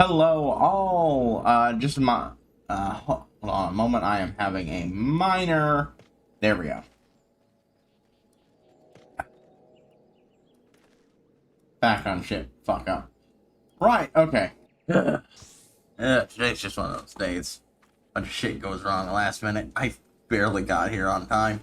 Hello, all. Just my. Hold on a moment. I am having a minor. There we go. Background shit. Fuck up. Right. Okay. Today's just one of those days. A bunch of shit goes wrong at the last minute. I barely got here on time.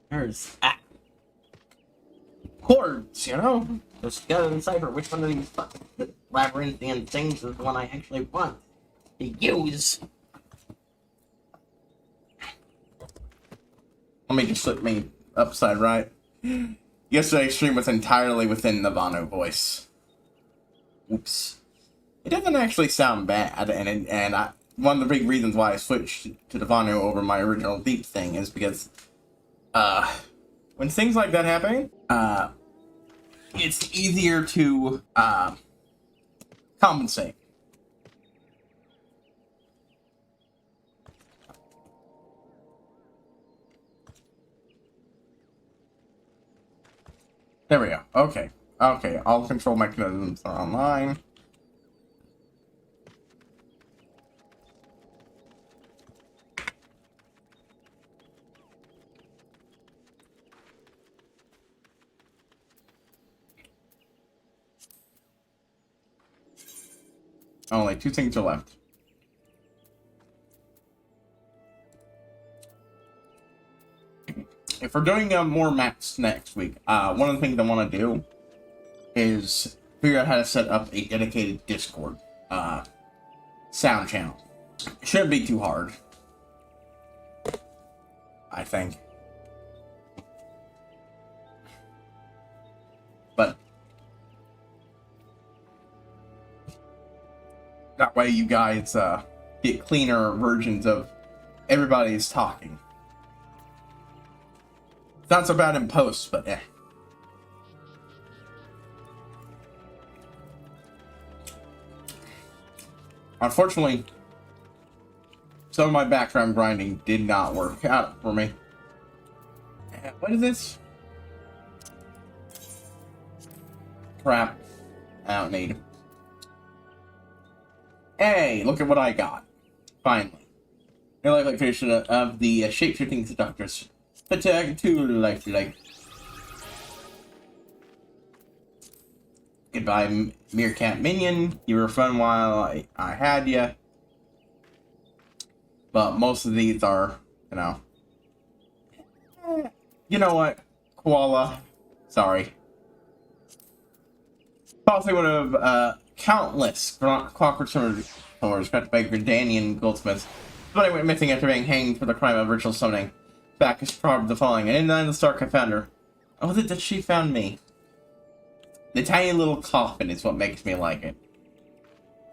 There's chords, you know? Just gotta decipher which one of these fucking labyrinthian things is the one I actually want to use. Let me just flip me upside right. Yesterday's stream was entirely within the Vano voice. Oops. It doesn't actually sound bad, and one of the big reasons why I switched to the Vano over my original deep thing is because when things like that happen, it's easier to compensate. There we go. Okay. Okay, all control mechanisms are online. Only 2 things are left. If we're doing more maps next week, one of the things I want to do is figure out how to set up a dedicated Discord sound channel. Shouldn't be too hard, I think. But that way you guys get cleaner versions of everybody's talking. It's not so bad in post, but eh. Unfortunately, some of my background grinding did not work out for me. What is this? Crap. I don't need. Hey, look at what I got. Finally. I like location of the shape-shifting seductress. Spectacular like. Goodbye, Meerkat Minion. You were fun while I had you. But most of these are, you know. You know what? Koala. Sorry. Possibly one of countless clockwork stores got by Gridanian goldsmiths. But I went missing after being hanged for the crime of ritual summoning. Back is probably the following. And in the Stark I found her. Oh, was it that she found me? The tiny little coffin is what makes me like it.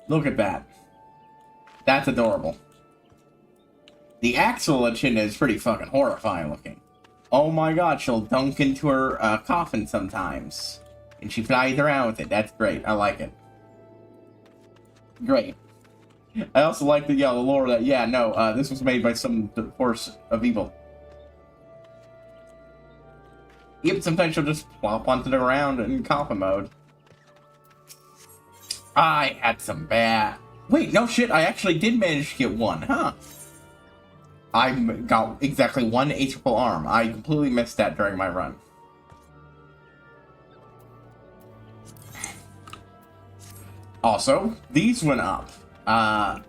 Look at that. That's adorable. The actual Echidna is pretty fucking horrifying looking. Oh my god, she'll dunk into her coffin sometimes. And she flies around with it. That's great. I like it. Great. I also like the lore that, yeah, no, this was made by some force of evil. Yep, sometimes she'll just plop onto the ground in coffin mode. I had some bad... Wait, no shit, I actually did manage to get one, huh? I got exactly 1 atypical arm. I completely missed that during my run. Also, these went up. Now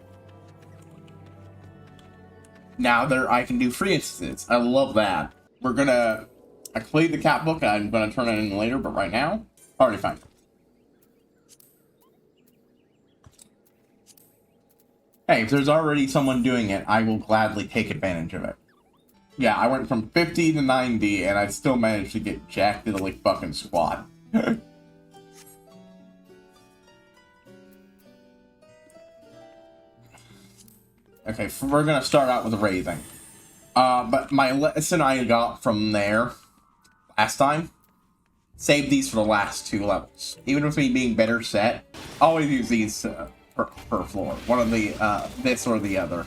I can do free instances. I love that. We're gonna... I completed the cat book, I'm gonna turn it in later, but right now, already fine. Hey, if there's already someone doing it, I will gladly take advantage of it. Yeah, I went from 50 to 90, and I still managed to get jacked diddly fucking squat. Okay, we're gonna start out with raising. But my lesson I got from there last time, save these for the last 2 levels. Even with me being better set, always use these per floor. One of the, this or the other.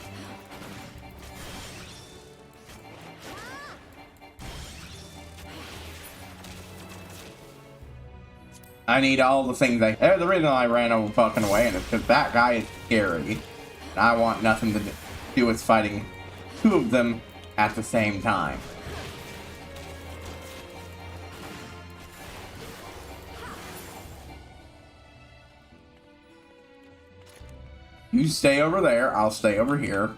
I need all the things the reason I ran over fucking away, and it's because that guy is scary. And I want nothing to do with fighting two of them at the same time. You stay over there, I'll stay over here,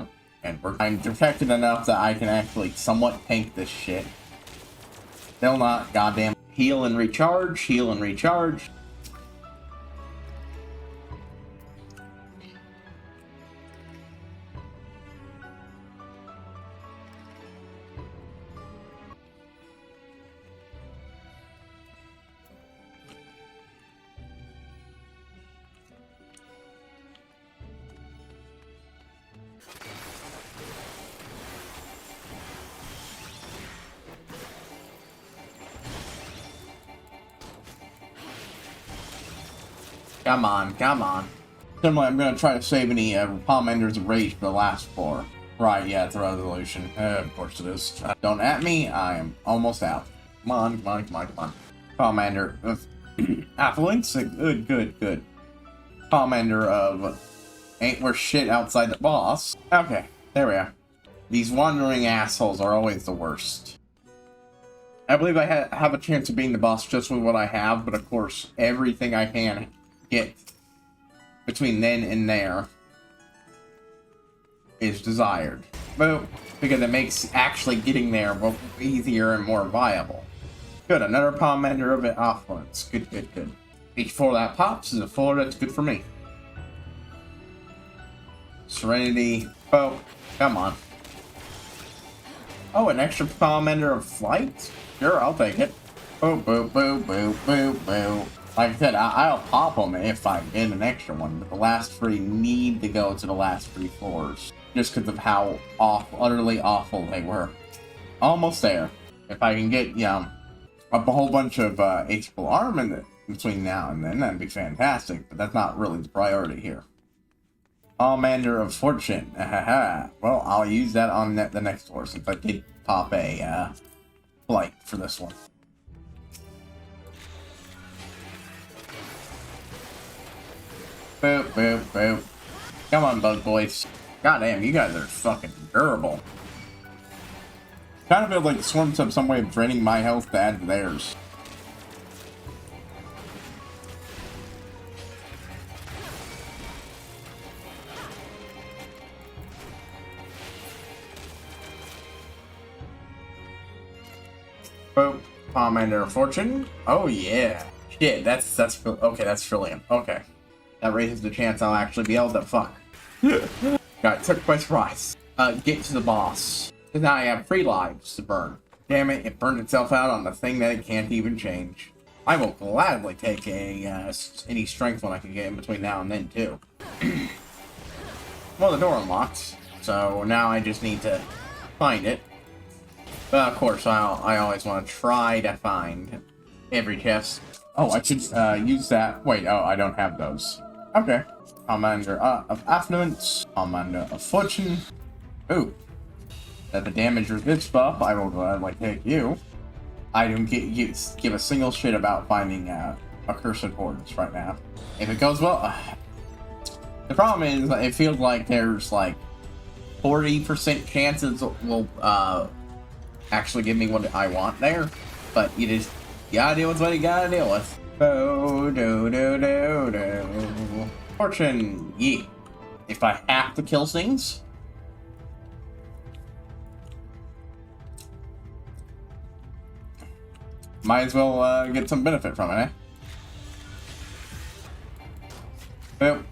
and I'm protected enough that I can actually somewhat tank this shit. Still not goddamn heal and recharge, heal and recharge. Come on, come on. Similarly, I'm going to try to save any Palm Enders of Rage for the last floor. Right, yeah, it's a resolution. Of course it is. Don't at me, I am almost out. Come on, come on, come on, come on. Palm Ender of Affluence? Good, good, good. Palm Ender of ain't worth shit outside the boss. Okay, there we are. These wandering assholes are always the worst. I believe I have a chance of being the boss just with what I have, but of course, everything I can get between then and there is desired. Boom. Because it makes actually getting there easier and more viable. Good, another Palm Ender of Affluence. Good, good, good. Each floor that pops is a floor that's good for me. Serenity. Oh, come on. Oh, an extra Palm Ender of Flight? Sure, I'll take it. Boo, boo, boo, boo, boo, boo. Like I said, I'll pop them if I get an extra one, but the last three need to go to the last three floors. Just because of how utterly awful they were. Almost there. If I can get, a whole bunch of H-able arm in between now and then, that'd be fantastic, but that's not really the priority here. Commander of Fortune. Well, I'll use that on the next floor, since I did pop a flight for this one. Boop, boop, boop. Come on, bug boys. Goddamn, you guys are fucking durable. Kind of feel like the swarms have some way of draining my health to add to theirs. Boop. Commander of Fortune. Oh yeah. Shit, that's okay, that's trillium. Okay. That raises the chance I'll actually be able to fuck. Got took by surprise. Get to the boss. Because now I have 3 lives to burn. Damn it, it burned itself out on the thing that it can't even change. I will gladly take any strength one I can get in between now and then, too. Well, the door unlocked, so now I just need to find it. But of course, I always want to try to find every chest. Oh, I should use that. Wait, oh, I don't have those. Okay. Commander of Affluence. Commander of Fortune. Ooh. That the damage resist buff, I will gladly take you. I don't give a single shit about finding accursed hordes right now. If it goes well, the problem is it feels like there's like 40% chances will actually give me what I want there, but you gotta deal with what you gotta deal with. Oh, do. Fortune, yeah. If I have to kill things, might as well get some benefit from it, eh? Well,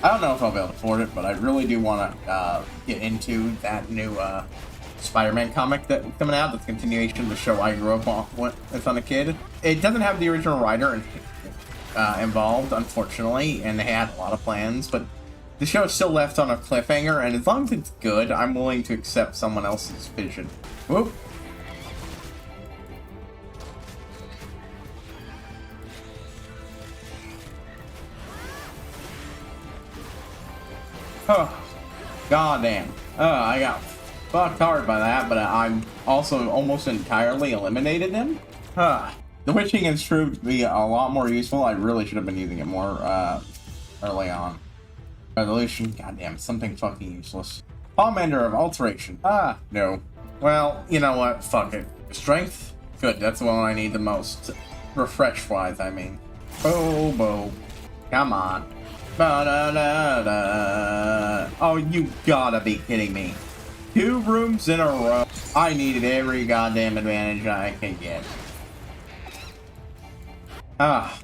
I don't know if I'll be able to afford it, but I really do want to get into that new Spider-Man comic that's coming out. That's a continuation of the show I grew up on as a kid. It doesn't have the original writer involved, unfortunately, and they had a lot of plans, but the show is still left on a cliffhanger, and as long as it's good, I'm willing to accept someone else's vision. Whoop. Oh, goddamn. I got fucked hard by that, but I'm also almost entirely eliminated him. The witching has proved to be a lot more useful. I really should have been using it more early on. Resolution, goddamn, something fucking useless. Pomander of Alteration. Ah, no. Well, you know what? Fuck it. Strength? Good, that's the one I need the most. Refresh-wise, I mean. Bobo. Come on. Ba-da-da-da. Oh, you gotta be kidding me. 2 rooms in a row. I needed every goddamn advantage I can get. Ah.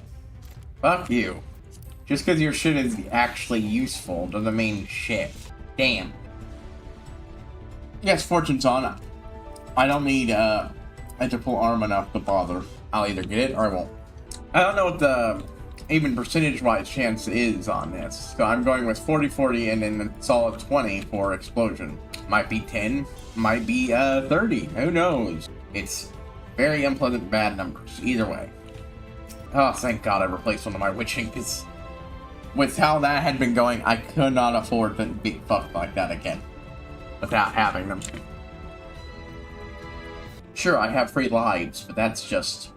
Fuck you. Just because your shit is actually useful doesn't mean shit. Damn. Yes, Fortune's on. I don't need Interpol arm enough to bother. I'll either get it or I won't. I don't know what the even percentage-wise chance is on this. So I'm going with 40-40 and then a solid 20 for explosion. Might be 10, might be 30. Who knows? It's very unpleasant bad numbers. Either way. Oh, thank God I replaced one of my witching, because with how that had been going, I could not afford to be fucked like that again without having them. Sure, I have free lives, but that's just...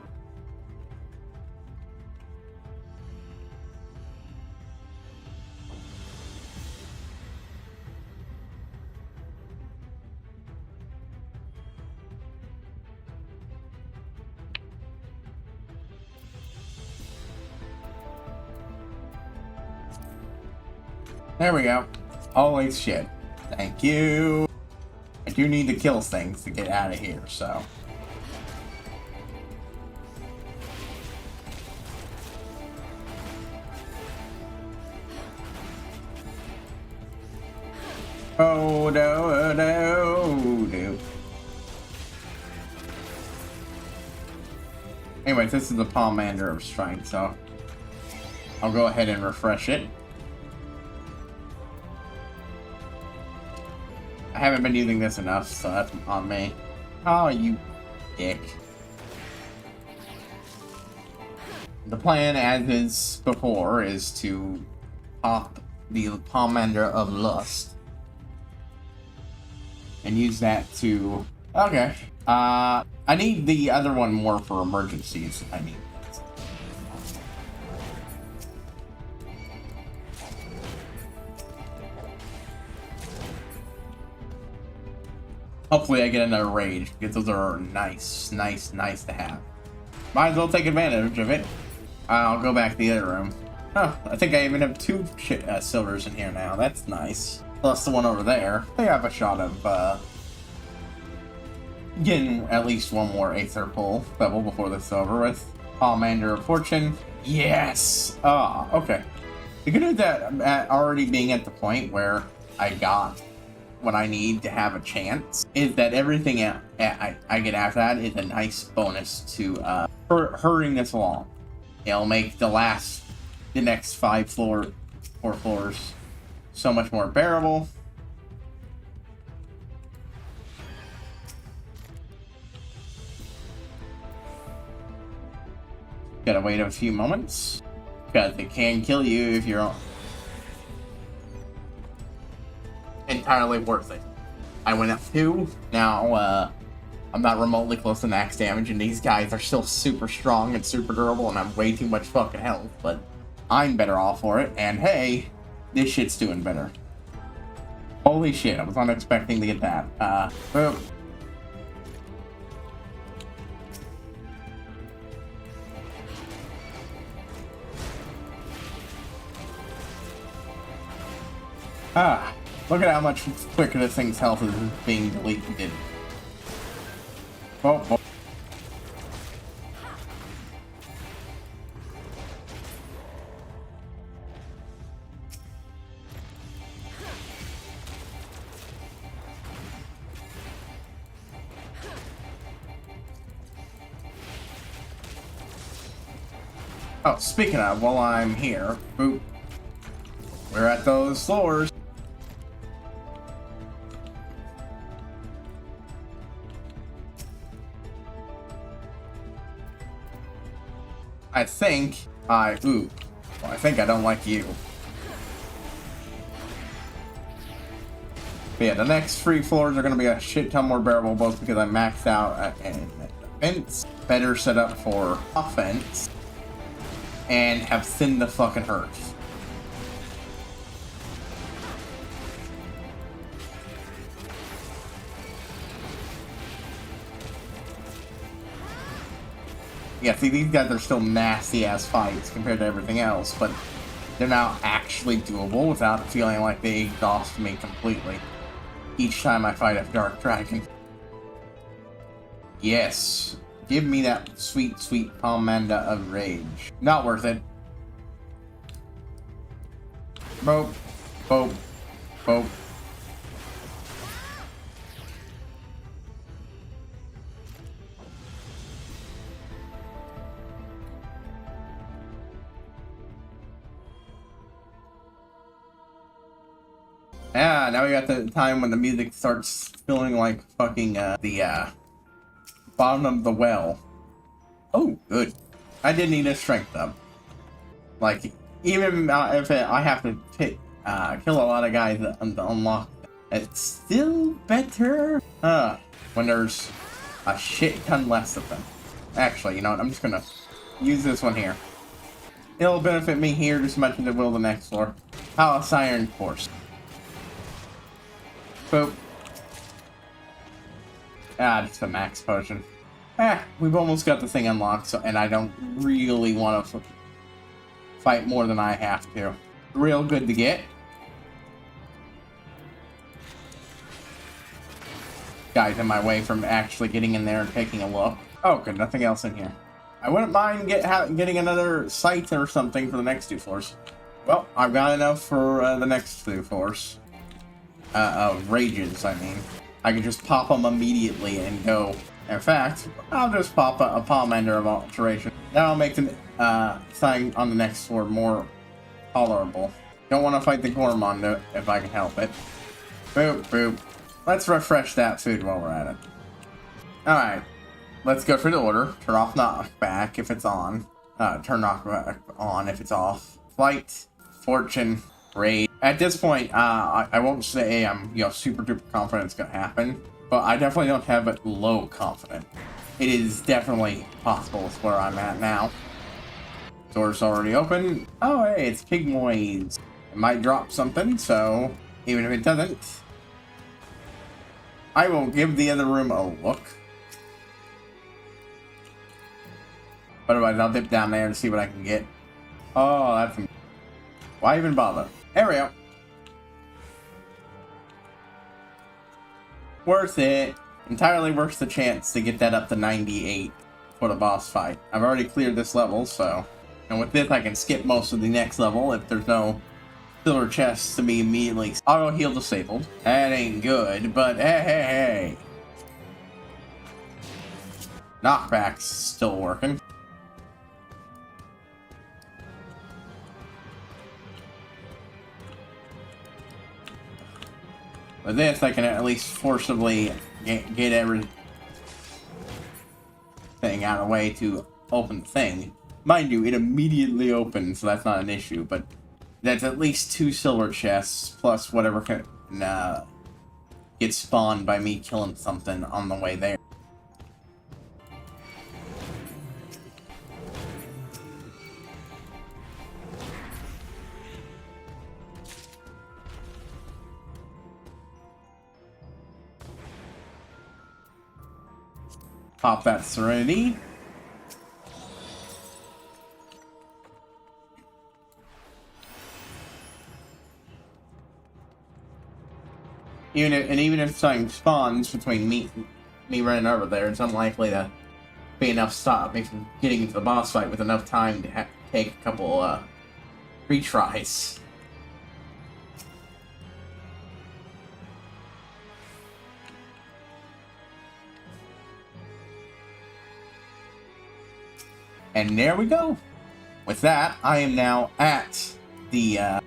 There we go. Holy shit. Thank you. I do need to kill things to get out of here, so... Oh, no, no, no. Anyways, this is the Pomander of Strength, so... I'll go ahead and refresh it. I haven't been using this enough, so that's on me. Oh, you dick. The plan, as is before, is to pop the Pomander of Lust. And use that to... Okay. I need the other one more for emergencies. I need that. Hopefully I get another rage, because those are nice to have. Might as well take advantage of it. I'll go back to the other room. Huh, I think I even have 2 silvers in here now. That's nice. Plus the one over there. They have a shot of getting at least one more Aether pull level before this is over with. Pomander of Fortune. Yes! Ah, okay. The good news that already being at the point where I got what I need to have a chance is that everything I get after that is a nice bonus to hurrying this along. It'll make the next 4 floors so much more bearable. Gotta wait a few moments because it can kill you if you're entirely worth it. I went up 2. Now, I'm not remotely close to max damage, and these guys are still super strong and super durable, and I'm way too much fucking health, but I'm better off for it, and hey, this shit's doing better. Holy shit, I was not expecting to get that. Boom. Ah. Look at how much quicker this thing's health is being deleted. Oh, oh. Oh, speaking of, while I'm here, boop, we're at those floors. I think I don't like you. But yeah, the next 3 floors are going to be a shit ton more bearable, both because I maxed out and defense, better set up for offense, and have thinned the fucking herd. Yeah, see, these guys are still nasty-ass fights compared to everything else, but they're now actually doable without feeling like they exhaust me completely each time I fight a Dark Dragon. Yes. Give me that sweet, sweet Commander of Rage. Not worth it. Boop. Boop. Boop. Yeah, now we got the time when the music starts feeling like fucking, the bottom of the well. Oh, good. I did need a strength up. Like, even if I have to kill a lot of guys to unlock, it's still better when there's a shit ton less of them. Actually, you know what? I'm just gonna use this one here. It'll benefit me here just as much as it will the next floor. Palace Iron Course. Boop. Ah, just a max potion. We've almost got the thing unlocked, so, and I don't really want to fight more than I have to. Real good to get. Guys in my way from actually getting in there and taking a look. Oh, good, nothing else in here. I wouldn't mind getting another sight or something for the next two floors. Well, I've got enough for the next two floors. Rages, I mean. I can just pop them immediately and go. In fact, I'll just pop a Pomander of Alteration. That'll make the thing on the next floor more tolerable. Don't want to fight the Gormond if I can help it. Boop, boop. Let's refresh that food while we're at it. Alright. Let's go for the order. Turn off knockback if it's on. Turn knockback on if it's off. Flight, fortune, raid. At this point, I won't say I'm, super duper confident it's gonna happen, but I definitely don't have it low confident. It is definitely possible it's where I'm at now. Door's already open. Oh, hey, it's Pigmoys. It might drop something, so even if it doesn't, I will give the other room a look. Otherwise, I'll dip down there and see what I can get. Oh, that's... Why even bother? There we go. Worth it. Entirely worth the chance to get that up to 98 for the boss fight. I've already cleared this level, so... And with this, I can skip most of the next level if there's no filler chests to be immediately auto-heal disabled. That ain't good, but hey. Knockback's still working. With this, I can at least forcibly get everything out of the way to open the thing. Mind you, it immediately opens, so that's not an issue, but that's at least 2 silver chests, plus whatever can get spawned by me killing something on the way there. Pop that Serenity. Even if something spawns between me running over there, it's unlikely to be enough to stop me from getting into the boss fight with enough time to take a couple retries. And there we go. With that, I am now at the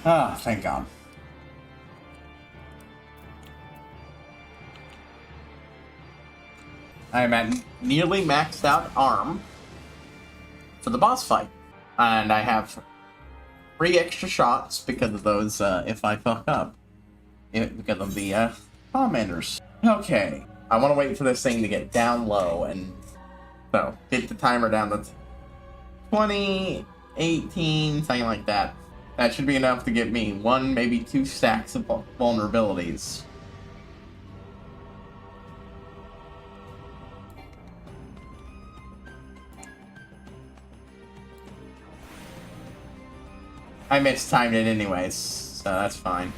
thank God. I am at nearly maxed out arm for the boss fight. And I have 3 extra shots because of those if I fuck up. because of the commenters. Okay, I want to wait for this thing to get down low, and so get the timer down to 20, 18, something like that. That should be enough to get me 1, maybe 2 stacks of vulnerabilities. I mistimed it anyways, so that's fine.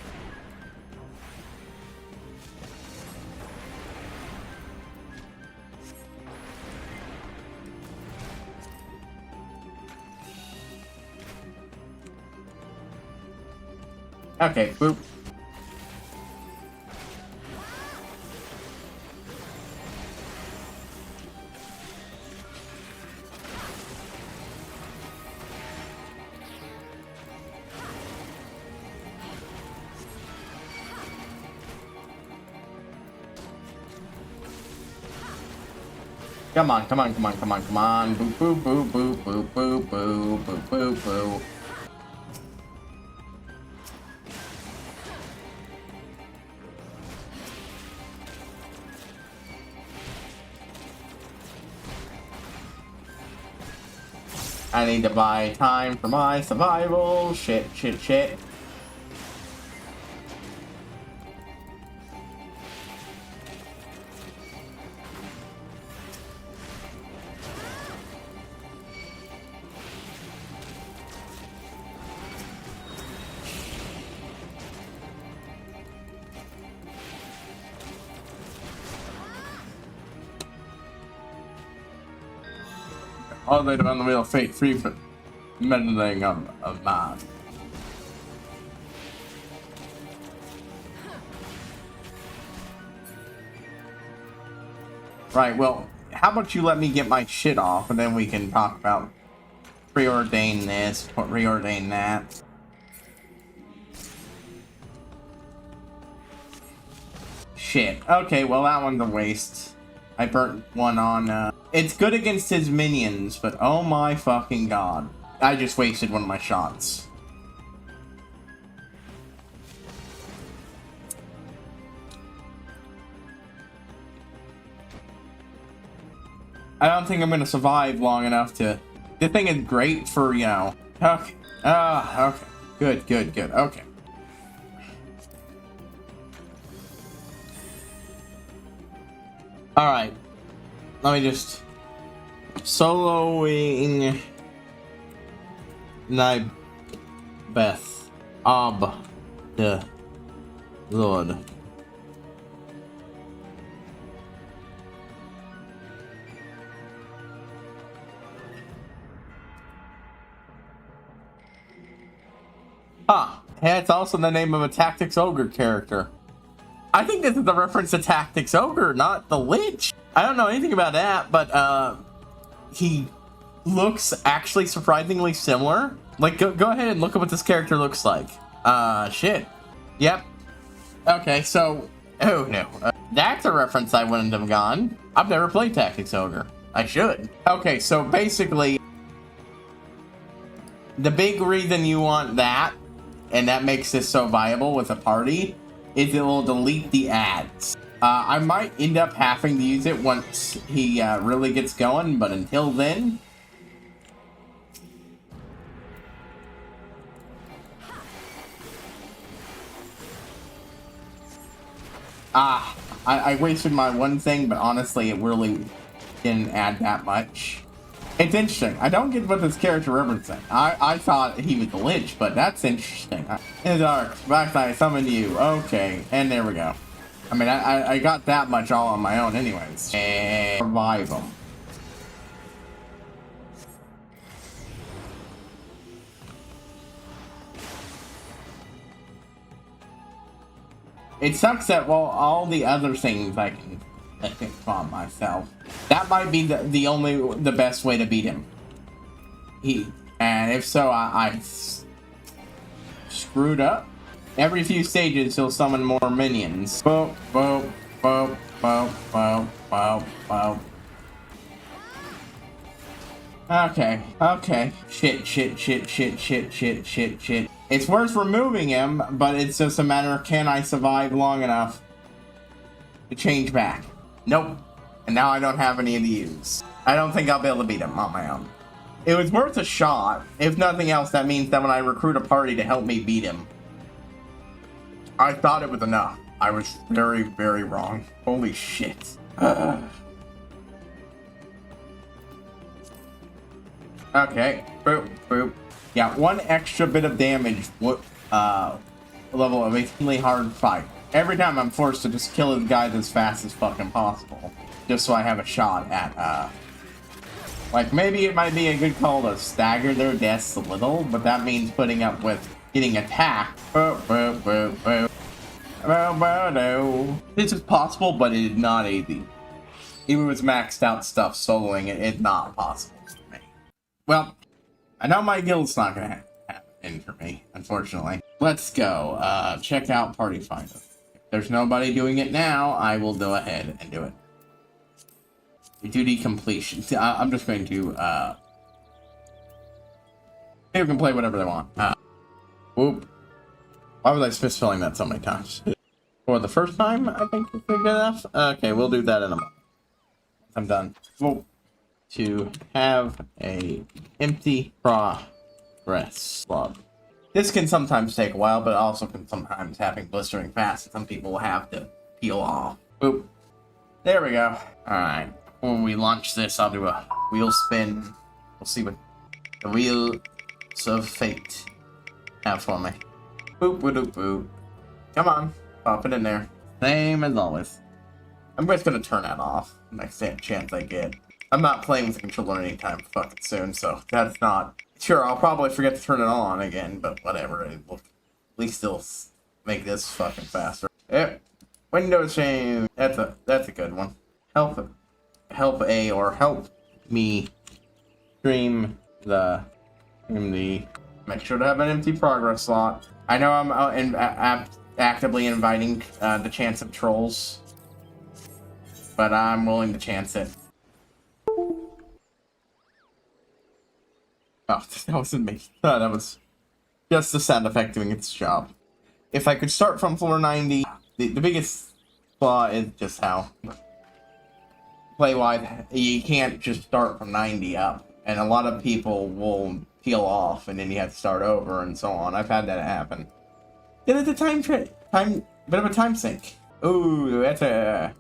Okay, boop. Come on, come on, come on, come on, come on. Boop, boop, boop, boop, boop, boop, boop, boop, boop, boop. I need to buy time for my survival. Shit, shit, shit. All the way on the wheel of fate, free for meddling of mine. Right, well, how about you let me get my shit off, and then we can talk about preordain this, reordain that. Shit. Okay, well, that one's a waste. I burnt one on, It's good against his minions, but oh my fucking god. I just wasted one of my shots. I don't think I'm gonna survive long enough to... This thing is great for, you know... Okay. Okay. Good, good, good. Okay. Alright. Let me just... Soloing... Nibeth. The Lord. Huh. Hey, it's also the name of a Tactics Ogre character. I think this is a reference to Tactics Ogre, not the Lich. I don't know anything about that, but he looks actually surprisingly similar. Like, go ahead and look at what this character looks like. Shit. Yep. Okay, so... Oh, no. That's a reference I wouldn't have gone. I've never played Tactics Ogre. I should. Okay, so basically... The big reason you want that, and that makes this so viable with a party, is it will delete the ads. I might end up having to use it once he really gets going, but until then... I wasted my one thing, but honestly, it really didn't add that much. It's interesting. I don't get what this character referencing. I thought he was the Lich, but that's interesting. In the dark, back I summoned you. Okay, and there we go. I mean, I got that much all on my own anyways. And revive them. It sucks that, well, all the other things I can farm myself. That might be the best way to beat him. And if so, I screwed up. Every few stages, he'll summon more minions. Boop, boop, boop, boop, boop, boop, boop. Okay, okay. Shit, shit, shit, shit, shit, shit, shit, shit. It's worth removing him, but it's just a matter of can I survive long enough to change back. Nope. And now I don't have any of the use. I don't think I'll be able to beat him on my own. It was worth a shot. If nothing else, that means that when I recruit a party to help me beat him, I thought it was enough. I was very, very wrong. Holy shit. Okay. Boop, boop. Yeah, one extra bit of damage level of a really hard fight. Every time I'm forced to just kill his guys as fast as fucking possible. Just so I have a shot at, like, maybe it might be a good call to stagger their deaths a little, but that means putting up with getting attacked. This is possible, but it is not easy. Even with maxed out stuff soloing, it's not possible for me. Well, I know my guild's not gonna happen for me, unfortunately. Let's go, check out Party Finder. If there's nobody doing it now, I will go ahead and do it. Duty completion. I'm just going to, people can play whatever they want. Whoop. Why was I fist-filling that so many times? For the first time, I think it's good enough. Okay, we'll do that in a moment. I'm done. Whoa. To have a empty progress log. This can sometimes take a while, but also can sometimes happen blistering fast. Some people will have to peel off. Boop. There we go. Alright. When we launch this, I'll do a wheel spin. We'll see what the wheels of fate have for me. Boop, boop, boop, boop. Come on. Pop it in there. Same as always. I'm just gonna turn that off next chance I get. I'm not playing with the controller anytime fucking soon, so that's not... Sure, I'll probably forget to turn it on again, but whatever. It will at least still make this fucking faster. Yep. Window change. That's a good one. Help me stream the make sure to have an empty progress slot. I know I'm actively inviting the chance of trolls, but I'm willing to chance it. Oh, that wasn't me. That was just the sound effect doing its job. If I could start from floor 90, the biggest flaw is just how play-wise, you can't just start from 90 up, and a lot of people will peel off, and then you have to start over, and so on. I've had that happen. Then it's a bit of a time sink. Ooh, that's a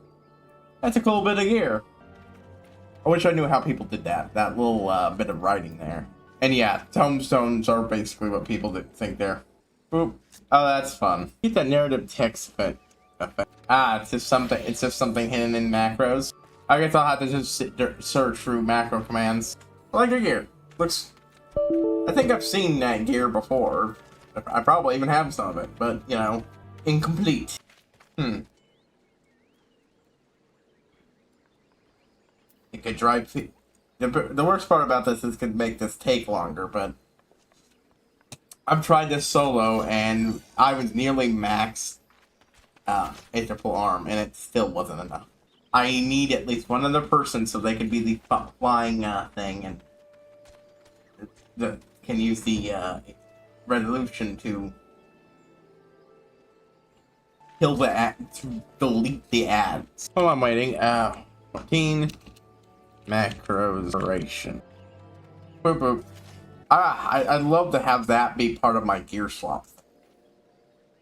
cool bit of gear. I wish I knew how people did that little bit of writing there. And yeah, tombstones are basically what people think they're. Boop. Oh, that's fun. Keep that narrative text effect. It's just something hidden in macros. I guess I'll have to just search through macro commands. I like your gear. Looks... I think I've seen that gear before. I probably even have some of it, but, you know, incomplete. It could drive... The worst part about this is it could make this take longer, but... I've tried this solo, and I was nearly max a triple arm, and it still wasn't enough. I need at least one other person so they can be the flying thing, and can use the resolution to kill the ad, to delete the ads. Oh, I'm waiting. 14 macros duration. Boop boop. I'd love to have that be part of my gear swap.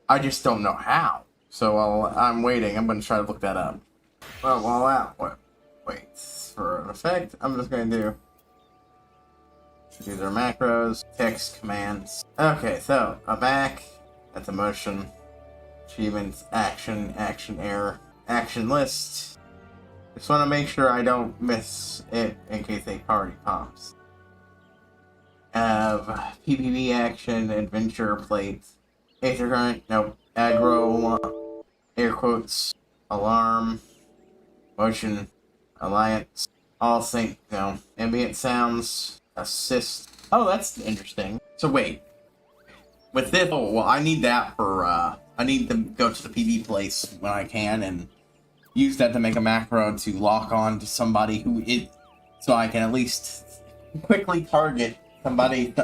I just don't know how. So I'm waiting. I'm going to try to look that up. Well, while that waits for an effect, I'm just going to do... These are macros, text commands. Okay, so, a back, that's a motion, achievements, action, action error, action list. Just want to make sure I don't miss it in case a party pops. PPV action, adventure plates, Aether current, nope, aggro, air quotes, alarm, motion, alliance, all sync, no, ambient sounds, assist. Oh, that's interesting. So wait, with this, oh, well, I need that for, I need to go to the PV place when I can and use that to make a macro to lock on to somebody who is, so I can at least quickly target somebody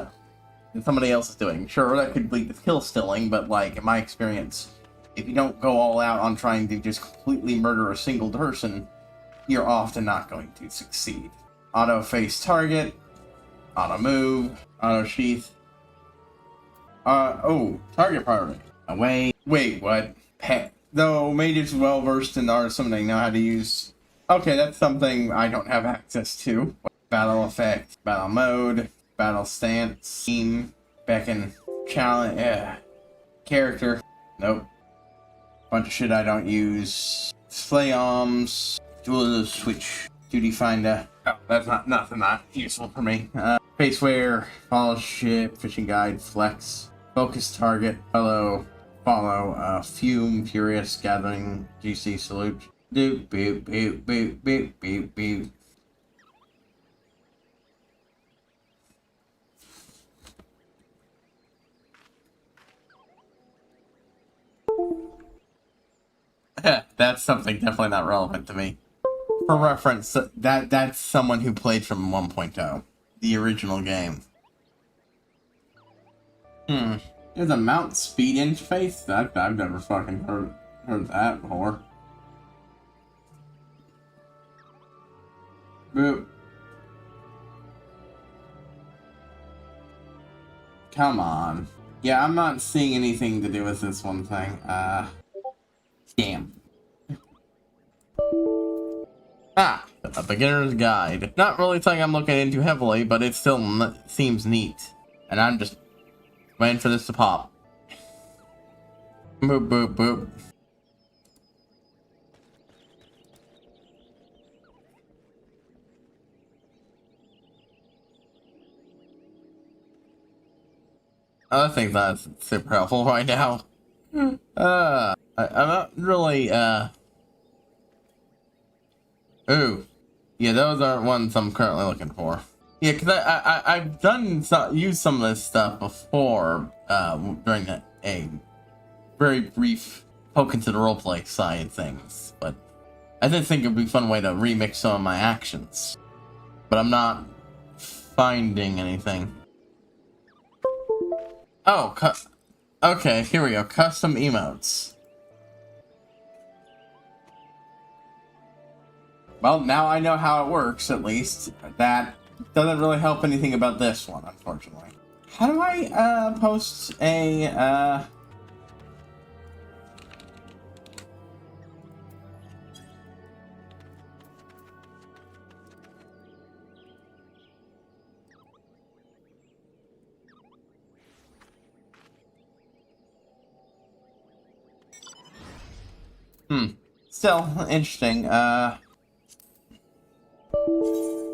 that somebody else is doing. Sure, that could lead to kill stealing, but like in my experience, if you don't go all out on trying to just completely murder a single person, you're often not going to succeed. Auto face target, auto move, auto sheath. Oh, target priority. Away. Wait, what? Though mages well versed in art summoning know how to use. Okay, that's something I don't have access to. Battle effect, battle mode, battle stance, team, beckon, challenge, character. Nope. Bunch of shit I don't use. Slay arms, dual switch, duty finder. Oh, that's nothing not useful for me. Face wear, follow ship, fishing guide, flex, focus target, follow, fume, furious, gathering, GC salute. Doop, beep, beep, beep, beep, beep, beep. That's something definitely not relevant to me. For reference, that's someone who played from 1.0, the original game. There's a mount speed interface? I've never fucking heard that before. Boop. Come on. Yeah, I'm not seeing anything to do with this one thing. Damn. Ah, a beginner's guide. Not really something I'm looking into heavily, but it still seems neat. And I'm just waiting for this to pop. Boop, boop, boop. I think that's super helpful right now. I'm not really, Ooh. Yeah, those aren't ones I'm currently looking for. Yeah, because I've used some of this stuff before, during a very brief poke into the roleplay side of things, but I did think it would be a fun way to remix some of my actions. But I'm not finding anything. Oh, okay, here we go. Custom emotes. Well, now I know how it works, at least. That doesn't really help anything about this one, unfortunately. How do I, post a, Still, interesting,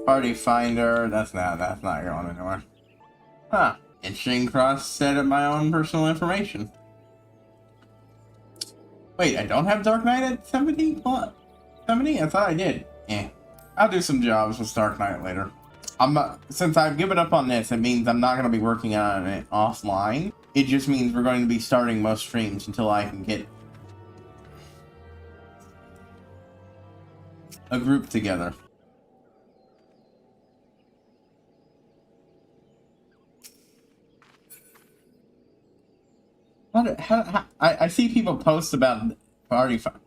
Party finder, that's not going anywhere. Huh. Interesting cross set of my own personal information. Wait, I don't have Dark Knight at 70? What? 70? I thought I did. Yeah. I'll do some jobs with Dark Knight later. Since I've given up on this, it means I'm not going to be working on it offline. It just means we're going to be starting most streams until I can get a group together. I see people post about party fun.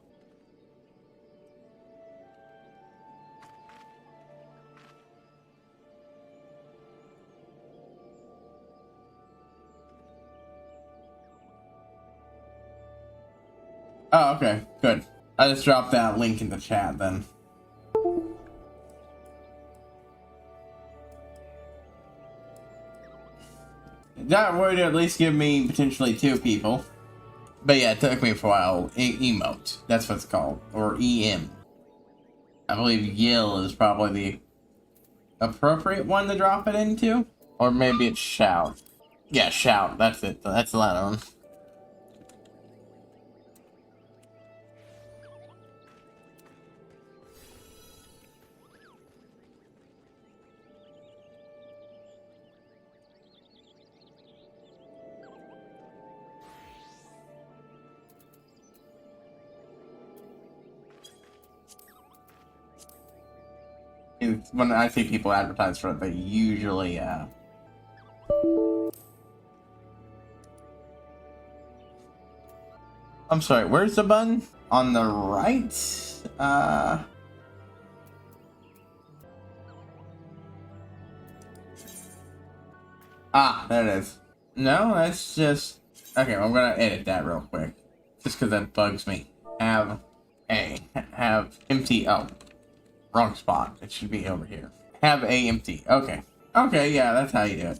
Oh, okay, good. I just dropped that link in the chat then. That would at least give me potentially 2 people. But yeah, it took me for a while. Emote. That's what it's called. Or EM. I believe Yell is probably the appropriate one to drop it into. Or maybe it's Shout. Yeah, Shout. That's it. That's the latter one. When I see people advertise for it, they usually, I'm sorry, where's the button? On the right? There it is. No, that's just... Okay, I'm gonna edit that real quick. Just because that bugs me. Have empty... Oh, wrong spot. It should be over here. Have a empty. Okay. Okay, yeah, that's how you do it.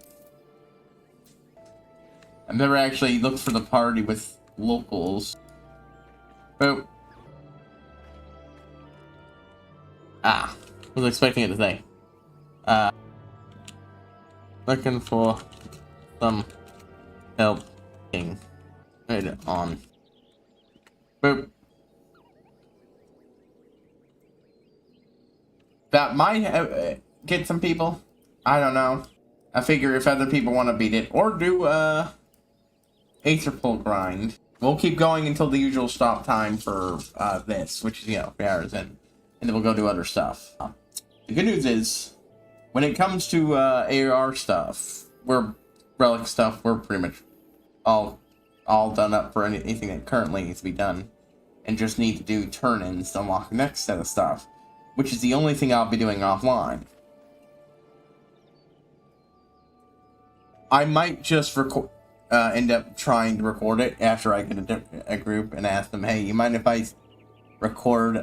I've never actually looked for the party with locals. Boop. Was expecting it to say. Looking for some help. Put it on. Boop. That might get some people. I don't know. I figure if other people want to beat it or do Aether Pull grind, we'll keep going until the usual stop time for this, which is 3 hours in, and then we'll go do other stuff. The good news is, when it comes to AR stuff, relic stuff, we're pretty much all done up for anything that currently needs to be done, and just need to do turn-ins to unlock the next set of stuff, which is the only thing I'll be doing offline. I might just end up trying to record it after I get a group and ask them, hey, you mind if I record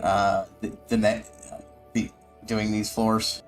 doing these floors?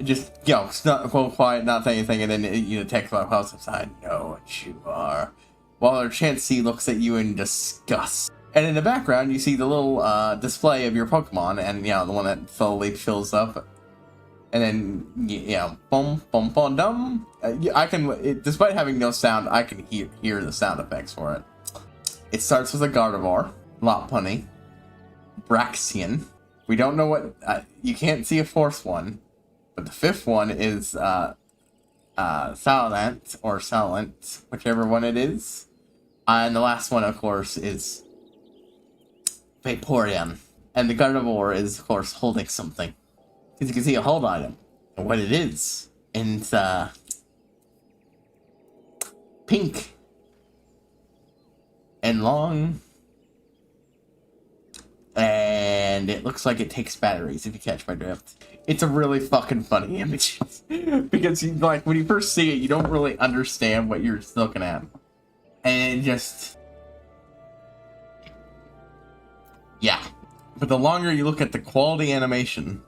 Just, not quiet, not saying anything, and then, text about house outside. Know what you are. While our Chansey looks at you in disgust. And in the background, you see the little display of your Pokemon, and, the one that slowly fills up. And then, boom, boom, boom, dum. I can, despite having no sound, I can hear the sound effects for it. It starts with a Gardevoir, Lopunny, Braxian. We don't know what, you can't see a fourth one. But the fifth one is Salant, or Salant, whichever one it is. And the last one, of course, is Vaporeon. And the Gardevoir is, of course, holding something. Because you can see a hold item. And what it is. And it's, pink. And long. And it looks like it takes batteries, if you catch my drift. It's a really fucking funny image. Because, when you first see it, you don't really understand what you're looking at. And it just... yeah. But the longer you look at the quality animation,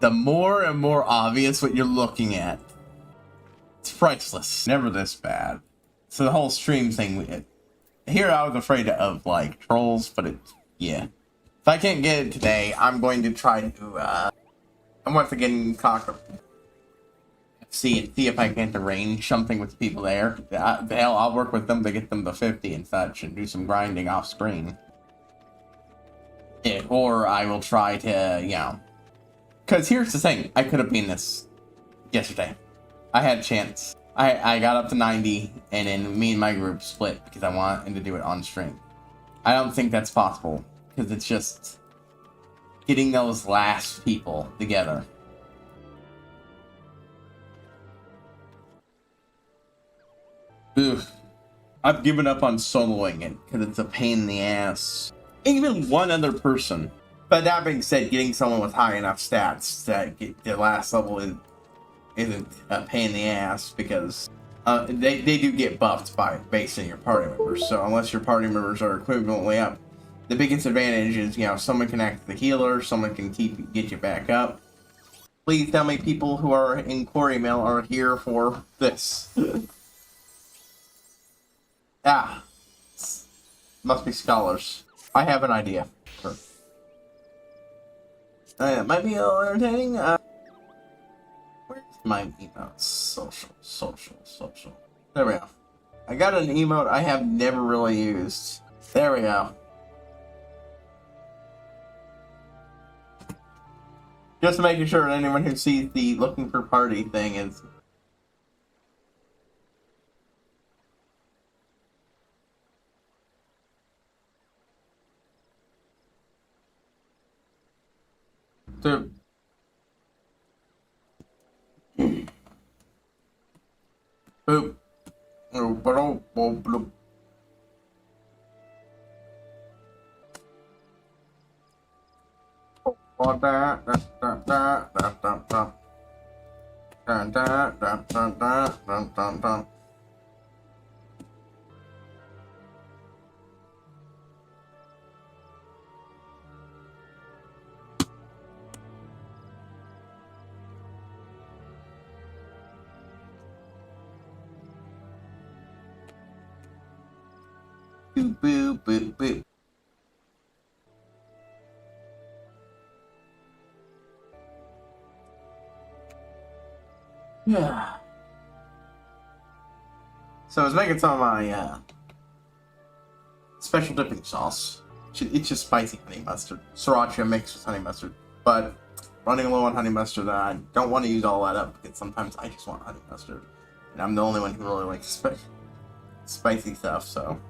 the more and more obvious what you're looking at. It's priceless. Never this bad. So the whole stream thing, here I was afraid of, trolls, but yeah. If I can't get it today, I'm going to try to, I'm once again see if I can't arrange something with the people there. Hell, I'll work with them to get them to 50 and such, and do some grinding off screen. Or I will try to, because here's the thing, I could have been this yesterday. I had a chance. I got up to 90, and then me and my group split because I wanted to do it on stream. I don't think that's possible, because it's just getting those last people together. Oof. I've given up on soloing it, because it's a pain in the ass. Even one other person. But that being said, getting someone with high enough stats that get the last level isn't a pain in the ass, because they do get buffed based on your party members. So unless your party members are equivalently up, the biggest advantage is, someone can act as the healer, someone can get you back up. Please tell me people who are in Quarry Mail are here for this. Must be scholars. I have an idea. Sure. It might be a little entertaining. Where's my emails? social. There we go. I got an emote I have never really used. There we go. Just making sure anyone who sees the looking for party thing is... Boop. Boop. Bloop. Boop, boop, boop, boop. Yeah. So I was making some of my special dipping sauce. It's just spicy honey mustard. Sriracha mixed with honey mustard. But running low on honey mustard, I don't want to use all that up because sometimes I just want honey mustard. And I'm the only one who really likes spicy stuff, so...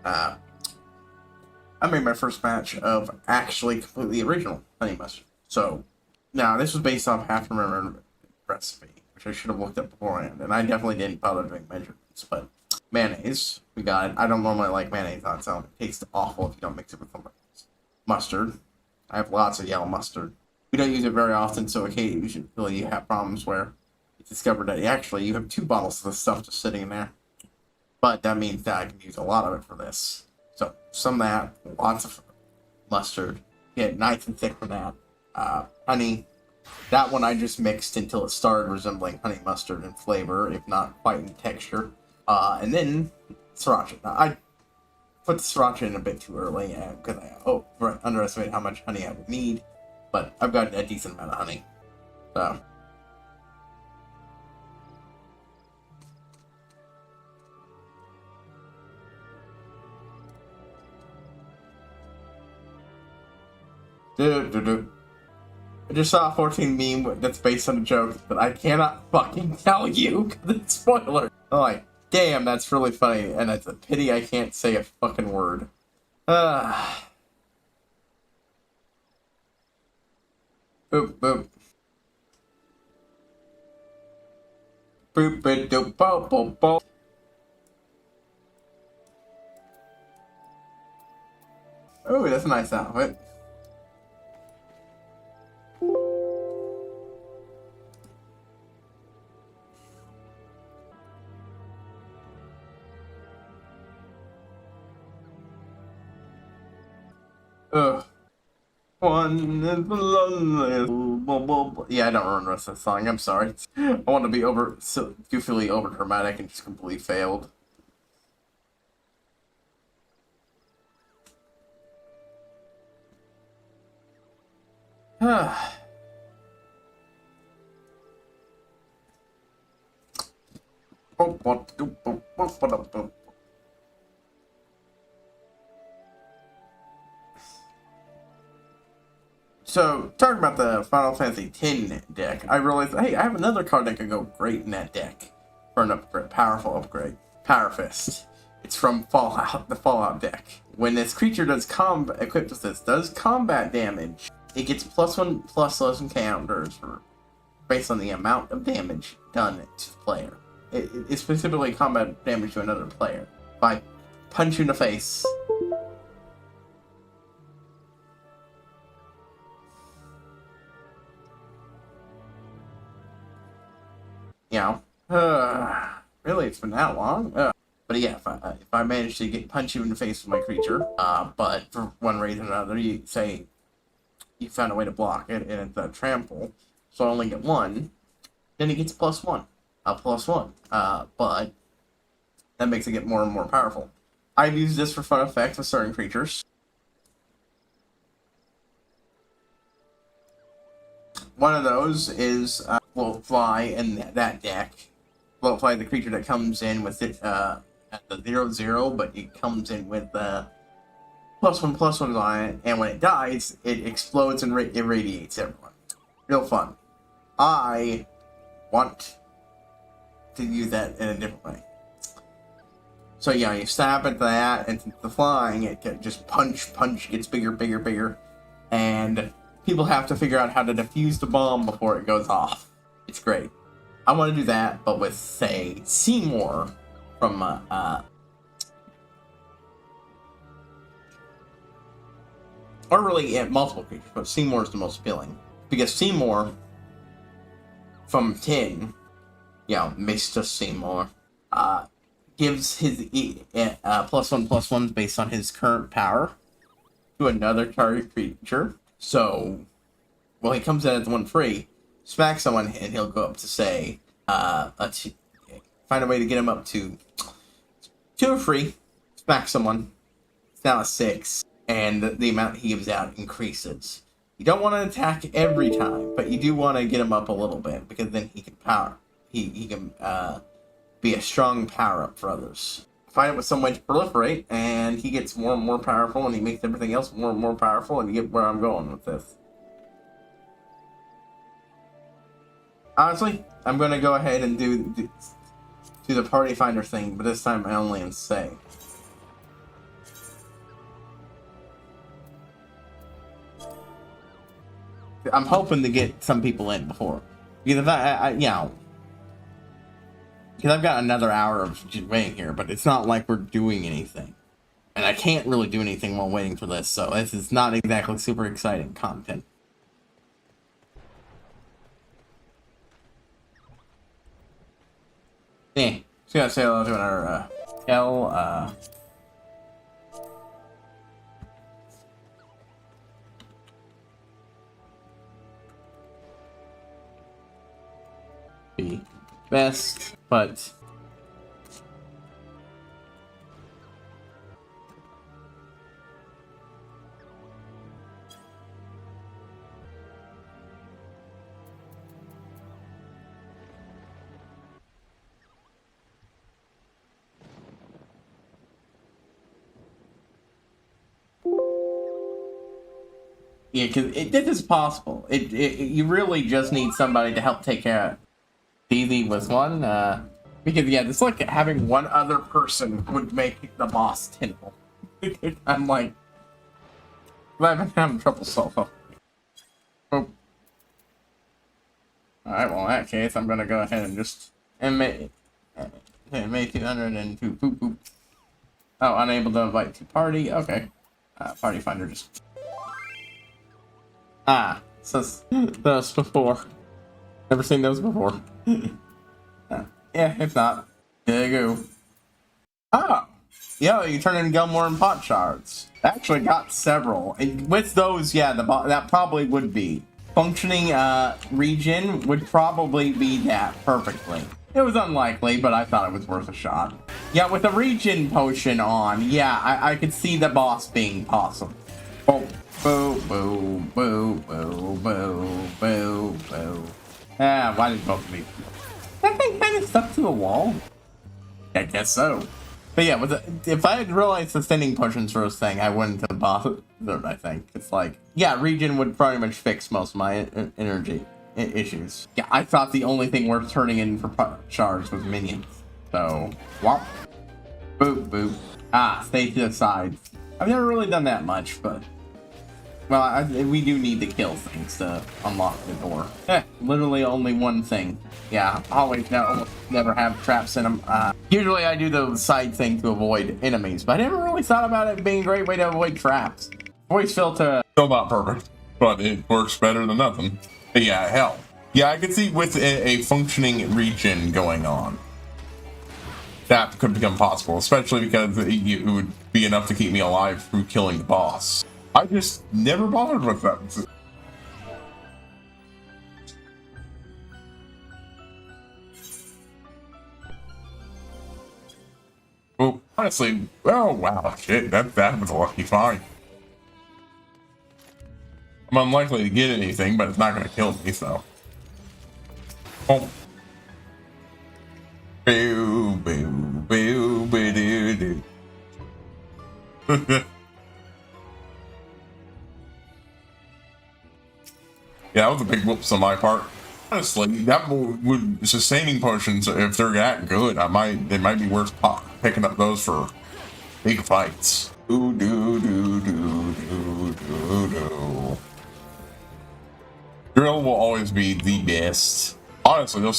I made my first batch of actually completely original honey mustard. So, now this was based off half remembered recipe, which I should have looked up beforehand, and I definitely didn't bother doing measurements. But mayonnaise, we got it. I don't normally like mayonnaise on its own. It tastes awful if you don't mix it with something else. Mustard. I have lots of yellow mustard. We don't use it very often, so occasionally you have problems where it's discovered that actually you have 2 bottles of this stuff just sitting in there. But that means that I can use a lot of it for this. So, some of that, lots of mustard. Get nice and thick for that. Honey. That one I just mixed until it started resembling honey mustard in flavor, if not quite in texture. And then, sriracha. Now, I put the sriracha in a bit too early, because I underestimated how much honey I would need. But I've got a decent amount of honey. So... I just saw a 14 meme that's based on a joke that I cannot fucking tell you because it's spoiler. I'm like, damn, that's really funny, and it's a pity I can't say a fucking word. Boop, boop. Boop, boop, doop, boop, boop, boop. Oh, that's a nice outfit. One is lonely. Yeah, I don't remember the rest of the song. I'm sorry. I want to be goofily over dramatic and just completely failed. So, talking about the Final Fantasy X deck, I realized, hey, I have another card that could go great in that deck for an upgrade, powerful upgrade. Powerfist. It's from Fallout, the Fallout deck. When this creature equipped with this, does combat damage, it gets +1/+11 counters based on the amount of damage done to the player. It's specifically combat damage to another player. If I punch you in the face, you know, really, it's been that long? But yeah, if I manage to punch you in the face with my creature, but for one reason or another, you say you found a way to block it, and it's a trample, so I only get 1, then it gets +1. +1. But that makes it get more and more powerful. I've used this for fun effects with certain creatures. one of those is Float Fly in that deck. Float Fly, the creature that comes in with it at the 0/0, but it comes in with +1/+1 on it, and when it dies, it explodes and irradiates everyone. Real fun. I want to use that in a different way. So yeah, you stab at that, and the flying, it just punch, gets bigger, and people have to figure out how to defuse the bomb before it goes off. It's great. I want to do that, but with, say, Seymour from, or really, multiple creatures, but Seymour is the most appealing. Because Seymour, from 10, Mr. Seymour, gives his +1/+1 based on his current power to another target creature. So, well, he comes in at the 1 free, smack someone, and he'll go up to, say, find a way to get him up to 2 free, smack someone. It's now a 6, and the amount he gives out increases. You don't want to attack every time, but you do want to get him up a little bit, because then he can power. He can be a strong power-up for others. Find it with some way to proliferate, and he gets more and more powerful, and he makes everything else more and more powerful, and you get where I'm going with this. Honestly, I'm going to go ahead and do the Party Finder thing, but this time I only am say. I'm hoping to get some people in before. Because if because I've got another hour of just waiting here, but it's not like we're doing anything. And I can't really do anything while waiting for this, so this is not exactly super exciting content. Just gotta say hello to our, be best, but yeah, because this is possible. You really just need somebody to help take care of DZ was one, because it's like having one other person would make the boss tenable. I'm like, I've been having trouble solo. Oh. Alright, well in that case, I'm gonna go ahead and just make 200 and boop boop. Oh, unable to invite to party, okay. Party Finder just... says those before. Never seen those before. Yeah, if not, there you go. Oh, yeah, you turn in Gilmore and pot shards. Actually got several. And with those, yeah, that probably would be. Functioning regen would probably be that perfectly. It was unlikely, but I thought it was worth a shot. Yeah, with a regen potion on, yeah, I could see the boss being possible. Oh, boo, boo, boo, boo, boo, boo, boo. Why did both of these? That thing kind of stuck to the wall. I guess so. But yeah, if I had realized the thinning potions for this thing, I wouldn't have bothered, I think. It's like, yeah, regen would pretty much fix most of my energy issues. Yeah, I thought the only thing worth turning in for shards was minions. So, whop. Boop, boop. Stay to the side. I've never really done that much, but... Well, we do need to kill things to unlock the door. Literally only one thing. Yeah, always almost never have traps in them. Usually I do the side thing to avoid enemies, but I never really thought about it being a great way to avoid traps. Always felt still not perfect, but it works better than nothing. But yeah, hell. Yeah, I could see with a functioning regen going on, that could become possible, especially because it would be enough to keep me alive through killing the boss. I just never bothered with that. Well, honestly, oh wow, shit, that was a lucky find. I'm I'm unlikely to get anything, but it's not going to kill me, so. Oh. Boo, boo, boo, boo, doo, doo. Yeah, that was a big whoops on my part. Honestly, that would sustaining potions, if they're that good, it might be worth picking up those for big fights. Doo doo doo doo doo doo doo. Drill will always be the best. Honestly,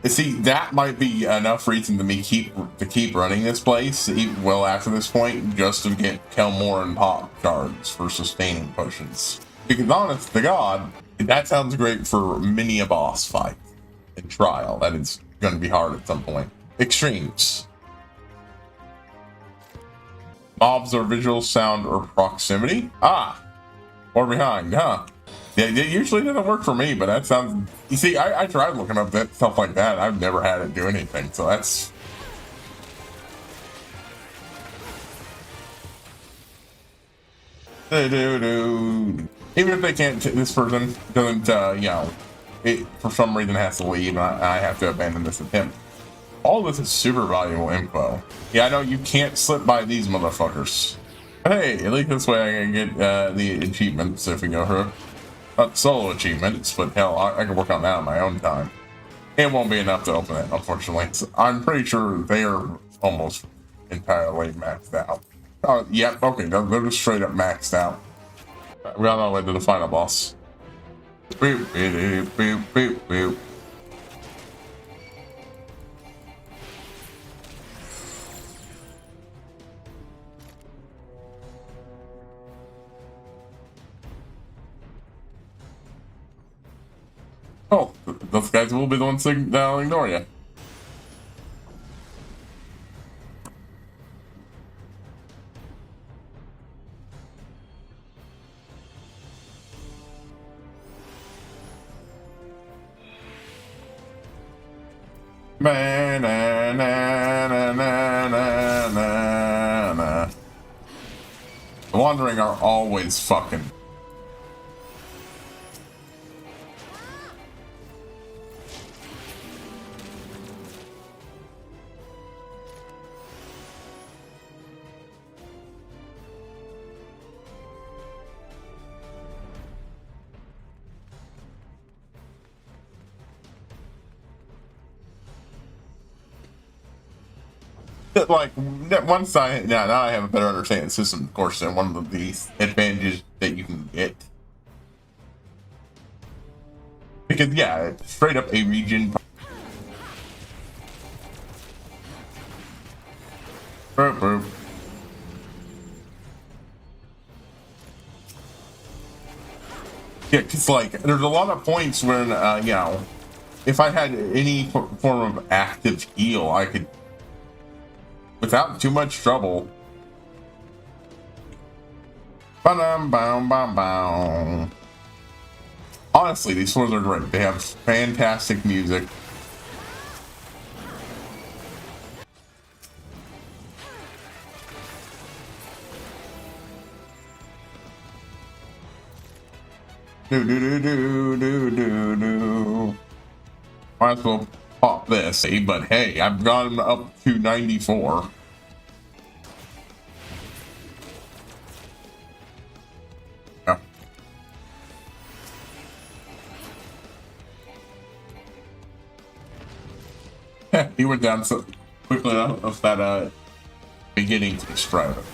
see, that might be enough reason to keep running this place even well after this point, just to kill more and pop shards for sustaining potions. Because honest to God, that sounds great for mini a boss fight in trial. That is going to be hard at some point. Extremes. Mobs are visual, sound, or proximity. Ah, or behind, huh? Yeah, it usually doesn't work for me, but that sounds... You see, I tried looking up stuff like that. I've never had it do anything, so that's... Even if they can't... This person doesn't, you know... It, for some reason, has to leave, and I have to abandon this attempt. All this is super valuable info. Yeah, I know you can't slip by these motherfuckers. But hey, at least this way I can get the achievements if we go through. Not solo achievements, but hell, I can work on that on my own time. It won't be enough to open it, unfortunately. So I'm pretty sure they are almost entirely maxed out. Oh, yep, okay, they're just straight up maxed out. We got our way to the final boss. Boop, boop, boop, boop, boop. Oh, those guys will be the ones that'll ignore you. Na, na, na, na, na, na, na. The Wandering are always fucking. Like once now I have a better understanding of the system, of course, and one of the advantages that you can get, because yeah, it's straight up a region. Burp, burp. Yeah, because like there's a lot of points when you know, if I had any form of active heal, I could, without too much trouble. Honestly, these floors are great. They have fantastic music. Do do do do do do do. Might as well pop this, but hey, I've gotten up to 94. Yeah. He went down so quickly enough that beginning to describe it.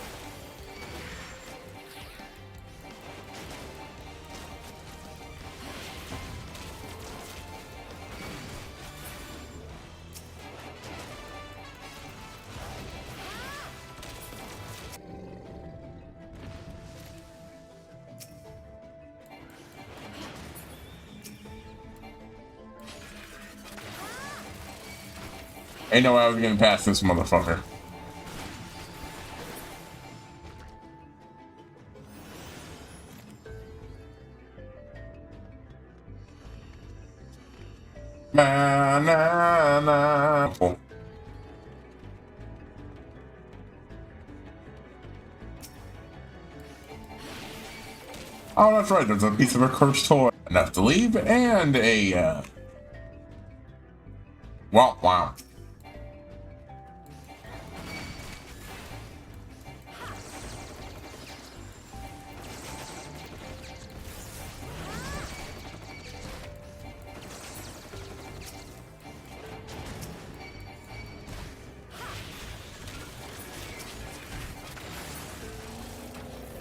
Ain't no way I was getting past this motherfucker. Na na na. Oh. Oh, that's right. There's a piece of a cursed toy. Enough to leave, and a, wow.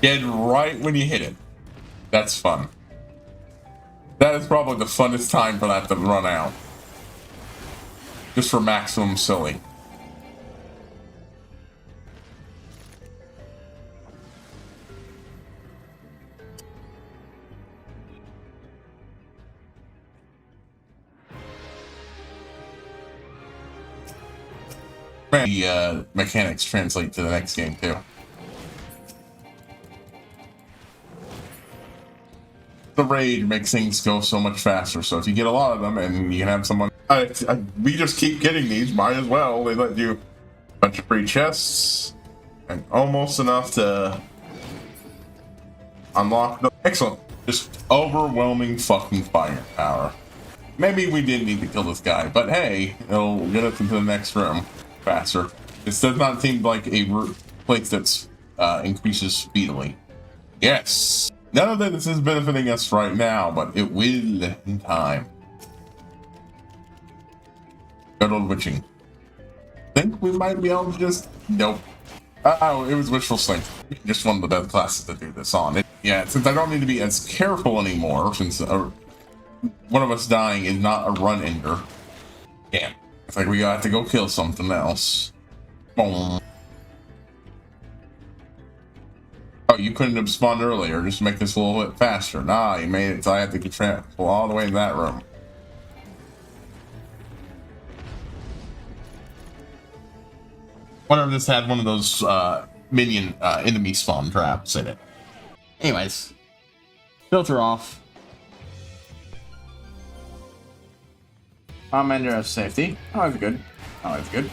Dead right when you hit it. That's fun. That is probably the funnest time for that to run out. Just for maximum silly. The mechanics translate to the next game too. The raid makes things go so much faster, so if you get a lot of them and you can have someone we just keep getting these, might as well. They let you a bunch of free chests and almost enough to unlock the excellent, just overwhelming fucking firepower. Maybe we didn't need to kill this guy, but hey, it'll get us into the next room faster. This does not seem like a place that's increases speedily. Yes. None of this is benefiting us right now, but it will in time. Good old witching. Think we might be able to just... Nope. Oh, it was wishful thinking. Just one of the best classes to do this on. Yeah, since I don't need to be as careful anymore, since one of us dying is not a run ender. Damn. It's like we got to go kill something else. Boom. Oh, you couldn't have spawned earlier, just to make this a little bit faster. Nah, you made it so I had to get travel all the way in that room. Wonder if this had one of those minion enemy spawn traps in it. Anyways, filter off. Commander of safety. Oh, that's good. Oh, that's good.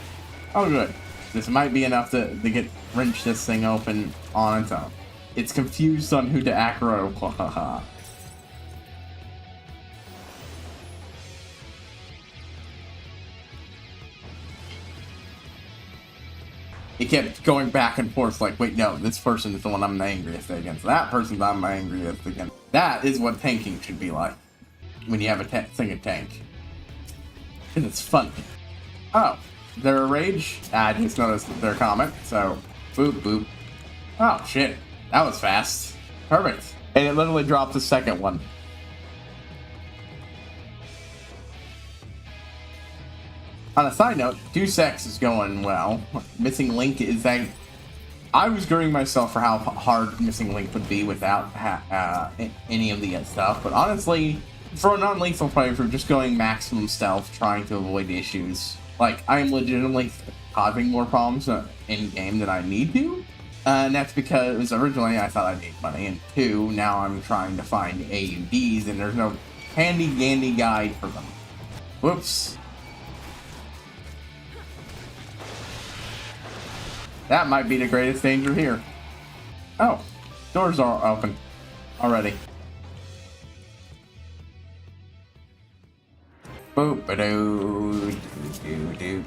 Oh, good. This might be enough to get wrench this thing open on its own. It's confused on who to aggro. Haha. It kept going back and forth like, wait, no, this person is the one I'm the angriest against. That person's I'm the angriest against. That is what tanking should be like when you have a thing of tank. Because it's fun. Oh, they're a rage? I just noticed their comment, so boop, boop. Oh, shit. That was fast. Perfect. And it literally dropped the second one. On a side note, Deus Ex is going well. Missing Link is that... I was girding myself for how hard Missing Link would be without any of the stuff, but honestly, for a non-lethal playthrough, just going maximum stealth, trying to avoid issues. Like, I am legitimately causing more problems in-game than I need to. And that's because originally I thought I'd need money, and two, now I'm trying to find AUDs, and there's no handy-dandy guide for them. Whoops. That might be the greatest danger here. Oh, doors are open already. Boop a doo doo doo.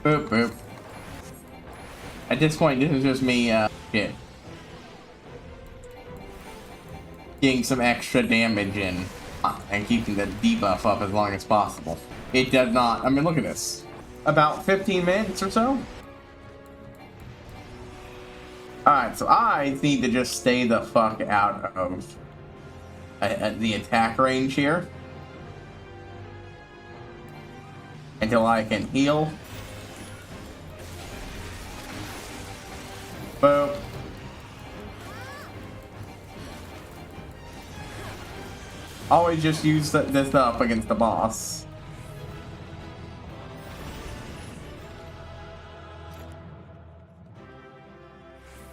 Boop, boop. At this point, this is just me, getting some extra damage in and keeping the debuff up as long as possible. It does not, I mean, look at this. About 15 minutes or so? Alright, so I need to just stay the fuck out of the attack range here until I can heal. Boop. Always just use this up against the boss.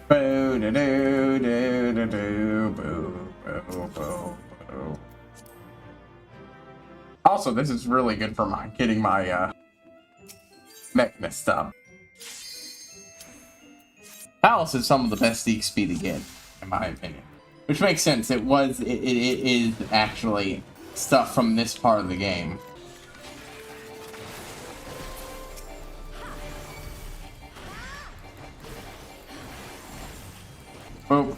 Boo doo doo doo Also, this is really good for my getting my mech messed up. Palace is some of the best EXP to get, in my opinion. Which makes sense. It is actually stuff from this part of the game. Oh.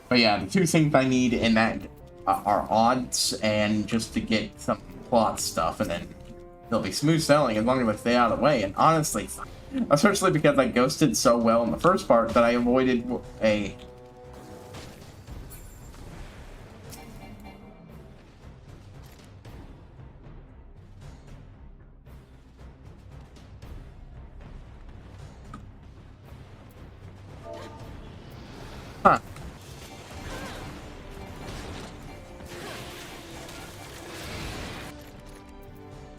But yeah, the two things I need in that are odds and just to get some plot stuff, and then it'll be smooth sailing as long as I stay out of the way. And honestly, especially because I ghosted so well in the first part that I avoided a... Huh.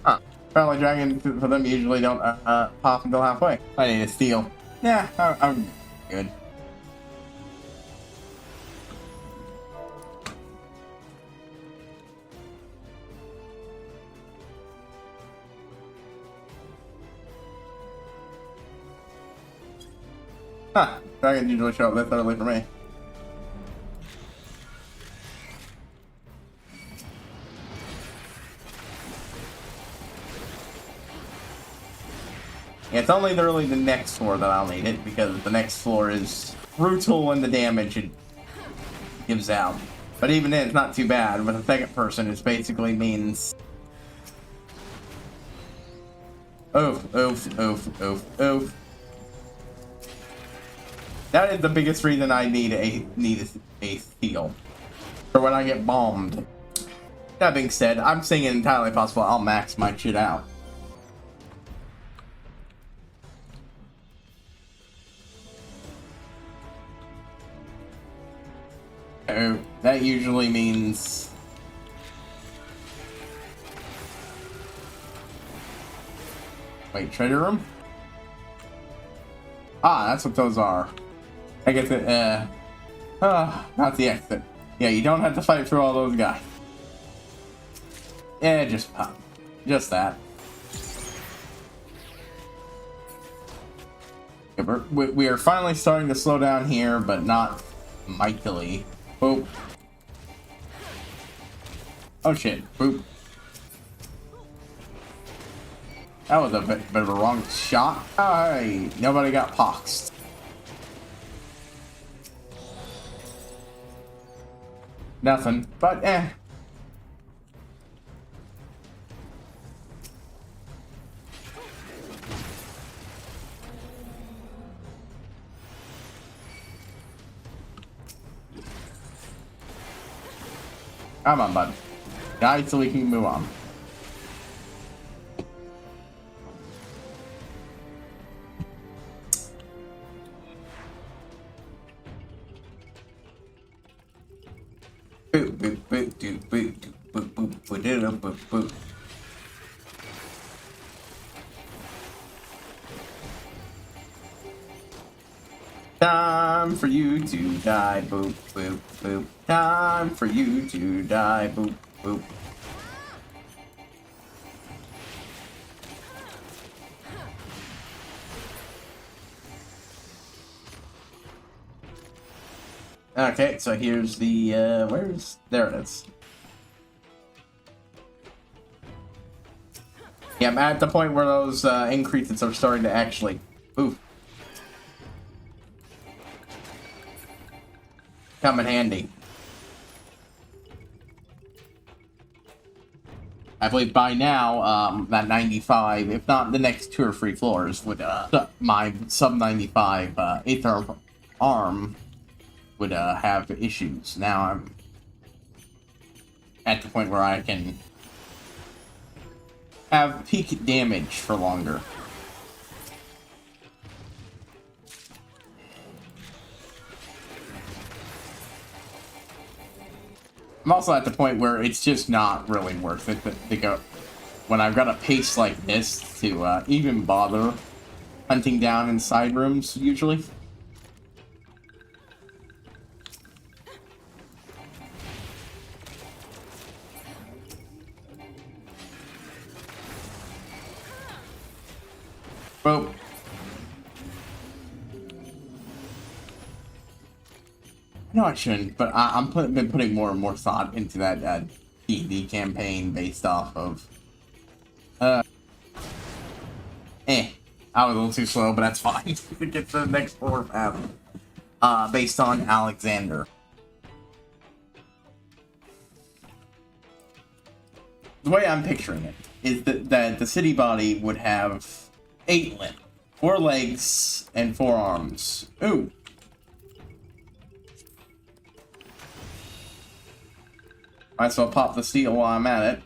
Huh. Apparently dragons for them usually don't pop until halfway. I need to steal. Yeah, I'm good. Huh. Dragons usually show up this early for me. Yeah, it's only really the next floor that I'll need it, because the next floor is brutal in the damage it gives out. But even then, it's not too bad. With a second person, it basically means... Oof, oof, oof, oof, oof. That is the biggest reason I need a steal. For when I get bombed. That being said, I'm saying it entirely possible I'll max my shit out. Oh, that usually means... Wait, treasure room? Ah, that's what those are. I guess it, not the exit. Yeah, you don't have to fight through all those guys. Yeah, just pop. Just that. Yeah, we are finally starting to slow down here, but not mightily. Boop. Oh shit. Boop. That was a bit of a wrong shot. Alright, nobody got poxed. Nothing, but eh. Come on, bud. Die so we can move on. Boop, boop, boop, doop, boop, doop, boop, boop, boop, doop, boop, boop. Time for you to die, boop, boop, boop. Time for you to die, boop, boop. Okay, so here's the, there it is. Yeah, I'm at the point where those increases are starting to actually, oof, come in handy. I believe by now, that 95, if not the next 2 or 3 floors, would, my sub-95 Aether arm would have issues. Now I'm at the point where I can have peak damage for longer. I'm also at the point where it's just not really worth it to go when I've got a pace like this to even bother hunting down in side rooms, usually. Well, no, I shouldn't, but been putting more and more thought into that PotD campaign based off of I was a little too slow, but that's fine. To get to the next floor path. Based on Alexander. The way I'm picturing it is that the city body would have 8 limbs, 4 legs, and 4 arms. Ooh. Alright, so I'll pop the steel while I'm at it.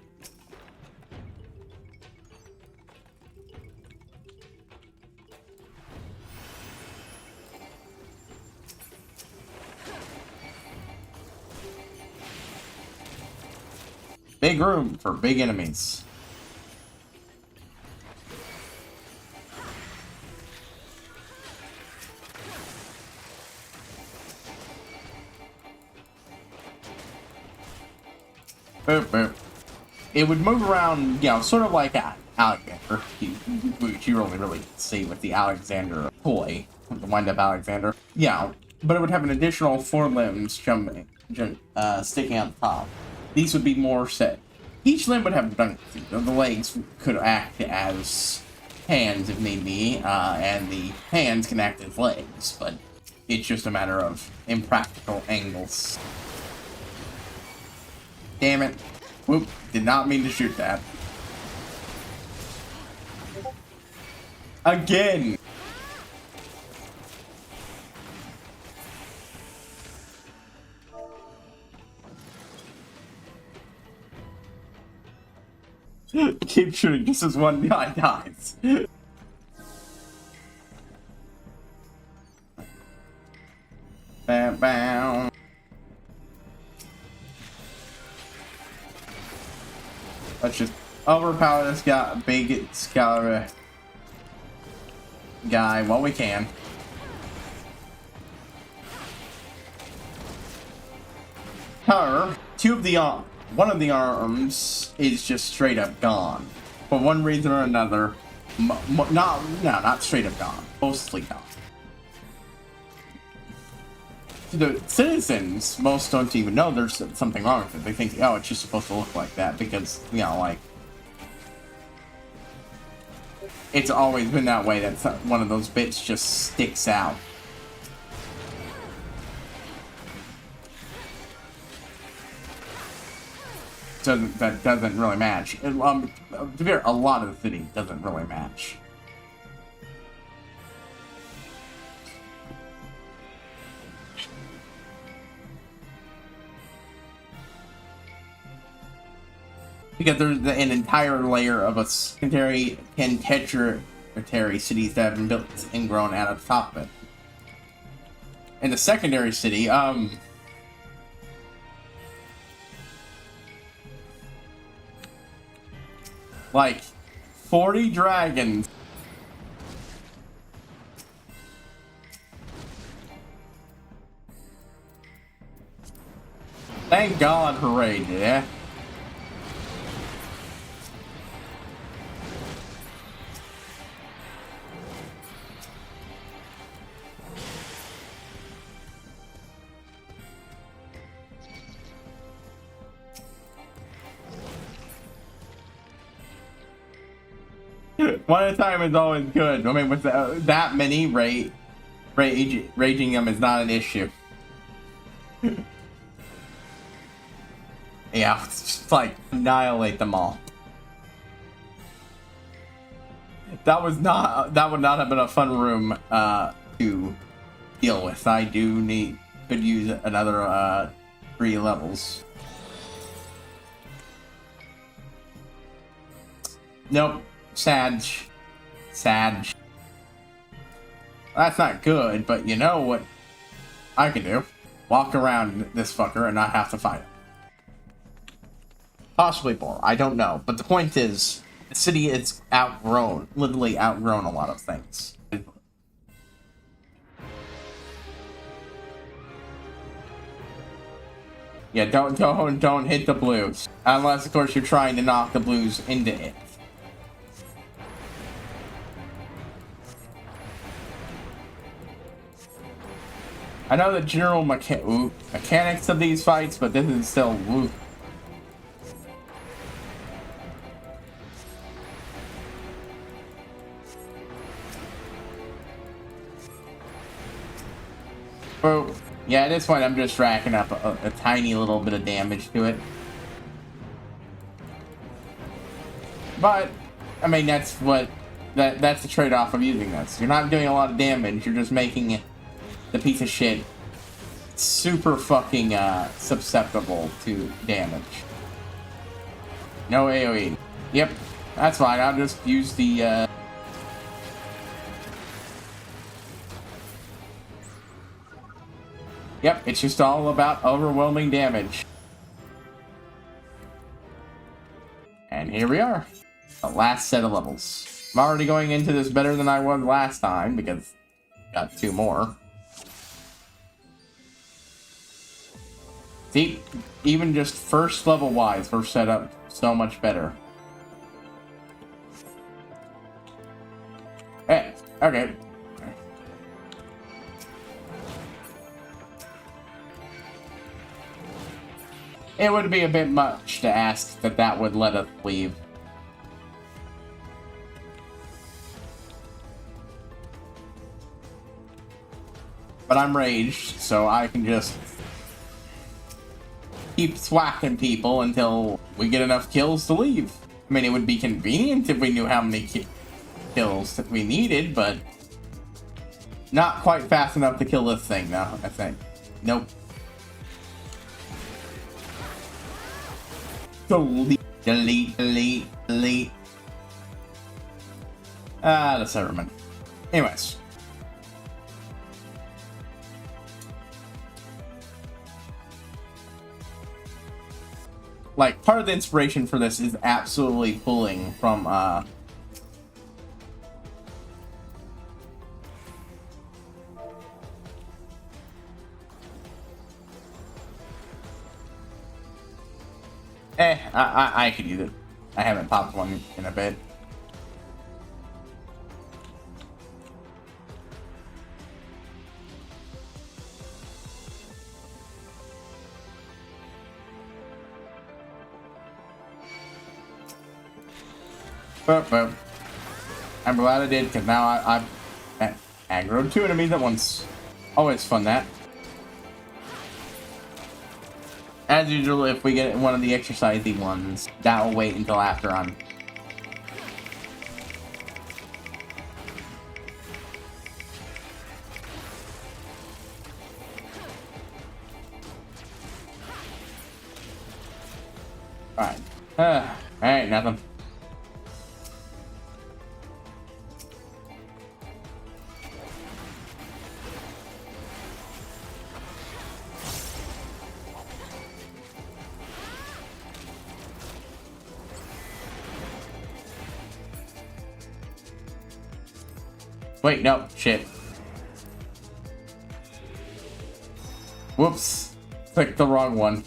Big room for big enemies. Boop, boop. It would move around, you know, sort of like Alexander, which you only really see with the Alexander toy, the wind-up Alexander. Yeah, but it would have an additional 4 limbs sticking out the top. These would be more set. Each limb would have dunk. The legs could act as hands if need be, and the hands can act as legs, but it's just a matter of impractical angles. Damn it. Whoop, did not mean to shoot that. Again! Keep shooting just as one guy dies. Bam, bam. Let's just overpower this guy, big scholar guy while we can. However, one of the arms is just straight up gone. For one reason or another, not straight up gone, mostly gone. The citizens, most don't even know there's something wrong with it. They think, oh, it's just supposed to look like that because, you know, like, it's always been that way, that one of those bits just sticks out. So that doesn't really match. To be fair, a lot of the city doesn't really match. Because there's an entire layer of a secondary and tertiary cities that have been built and grown out of the top of it. In the secondary city, like 40 dragons. Thank God Hooray, yeah. One at a time is always good. I mean, with that many, raging them is not an issue. Yeah, it's just like annihilate them all. That would not have been a fun room to deal with. I could use another 3 levels. Nope. Sag. That's not good, but you know what I can do? Walk around this fucker and not have to fight him. Possibly more, I don't know. But the point is, The city is outgrown, literally outgrown a lot of things. Yeah, don't hit the blues. Unless, of course, you're trying to knock the blues into it. I know the general mechanics of these fights, but this is still woo. Oh, yeah, at this point I'm just racking up a tiny little bit of damage to it. But, I mean, that's the trade-off of using this. You're not doing a lot of damage, you're just making the piece of shit super fucking susceptible to damage. No AoE. Yep, that's fine, I'll just use the Yep, it's just all about overwhelming damage. And here we are. The last set of levels. I'm already going into this better than I was last time, because I got 2 more. See, even just first level wise, we're set up so much better. Hey, okay. It would be a bit much to ask that would let us leave. But I'm raged, so I can just keep swacking people until we get enough kills to leave. I mean, it would be convenient if we knew how many kills that we needed, but not quite fast enough to kill this thing, though, I think. Nope. Delete. The Cyberman. Anyways. Like, part of the inspiration for this is absolutely pulling from, I could use it. I haven't popped one in a bit. But I'm glad I did, because now I've aggroed 2 enemies at once. Always fun, that. As usual, if we get one of the exercisey ones, that will wait until after I'm... Alright. Alright, nothing. Wait, no, shit. Whoops. Clicked the wrong one.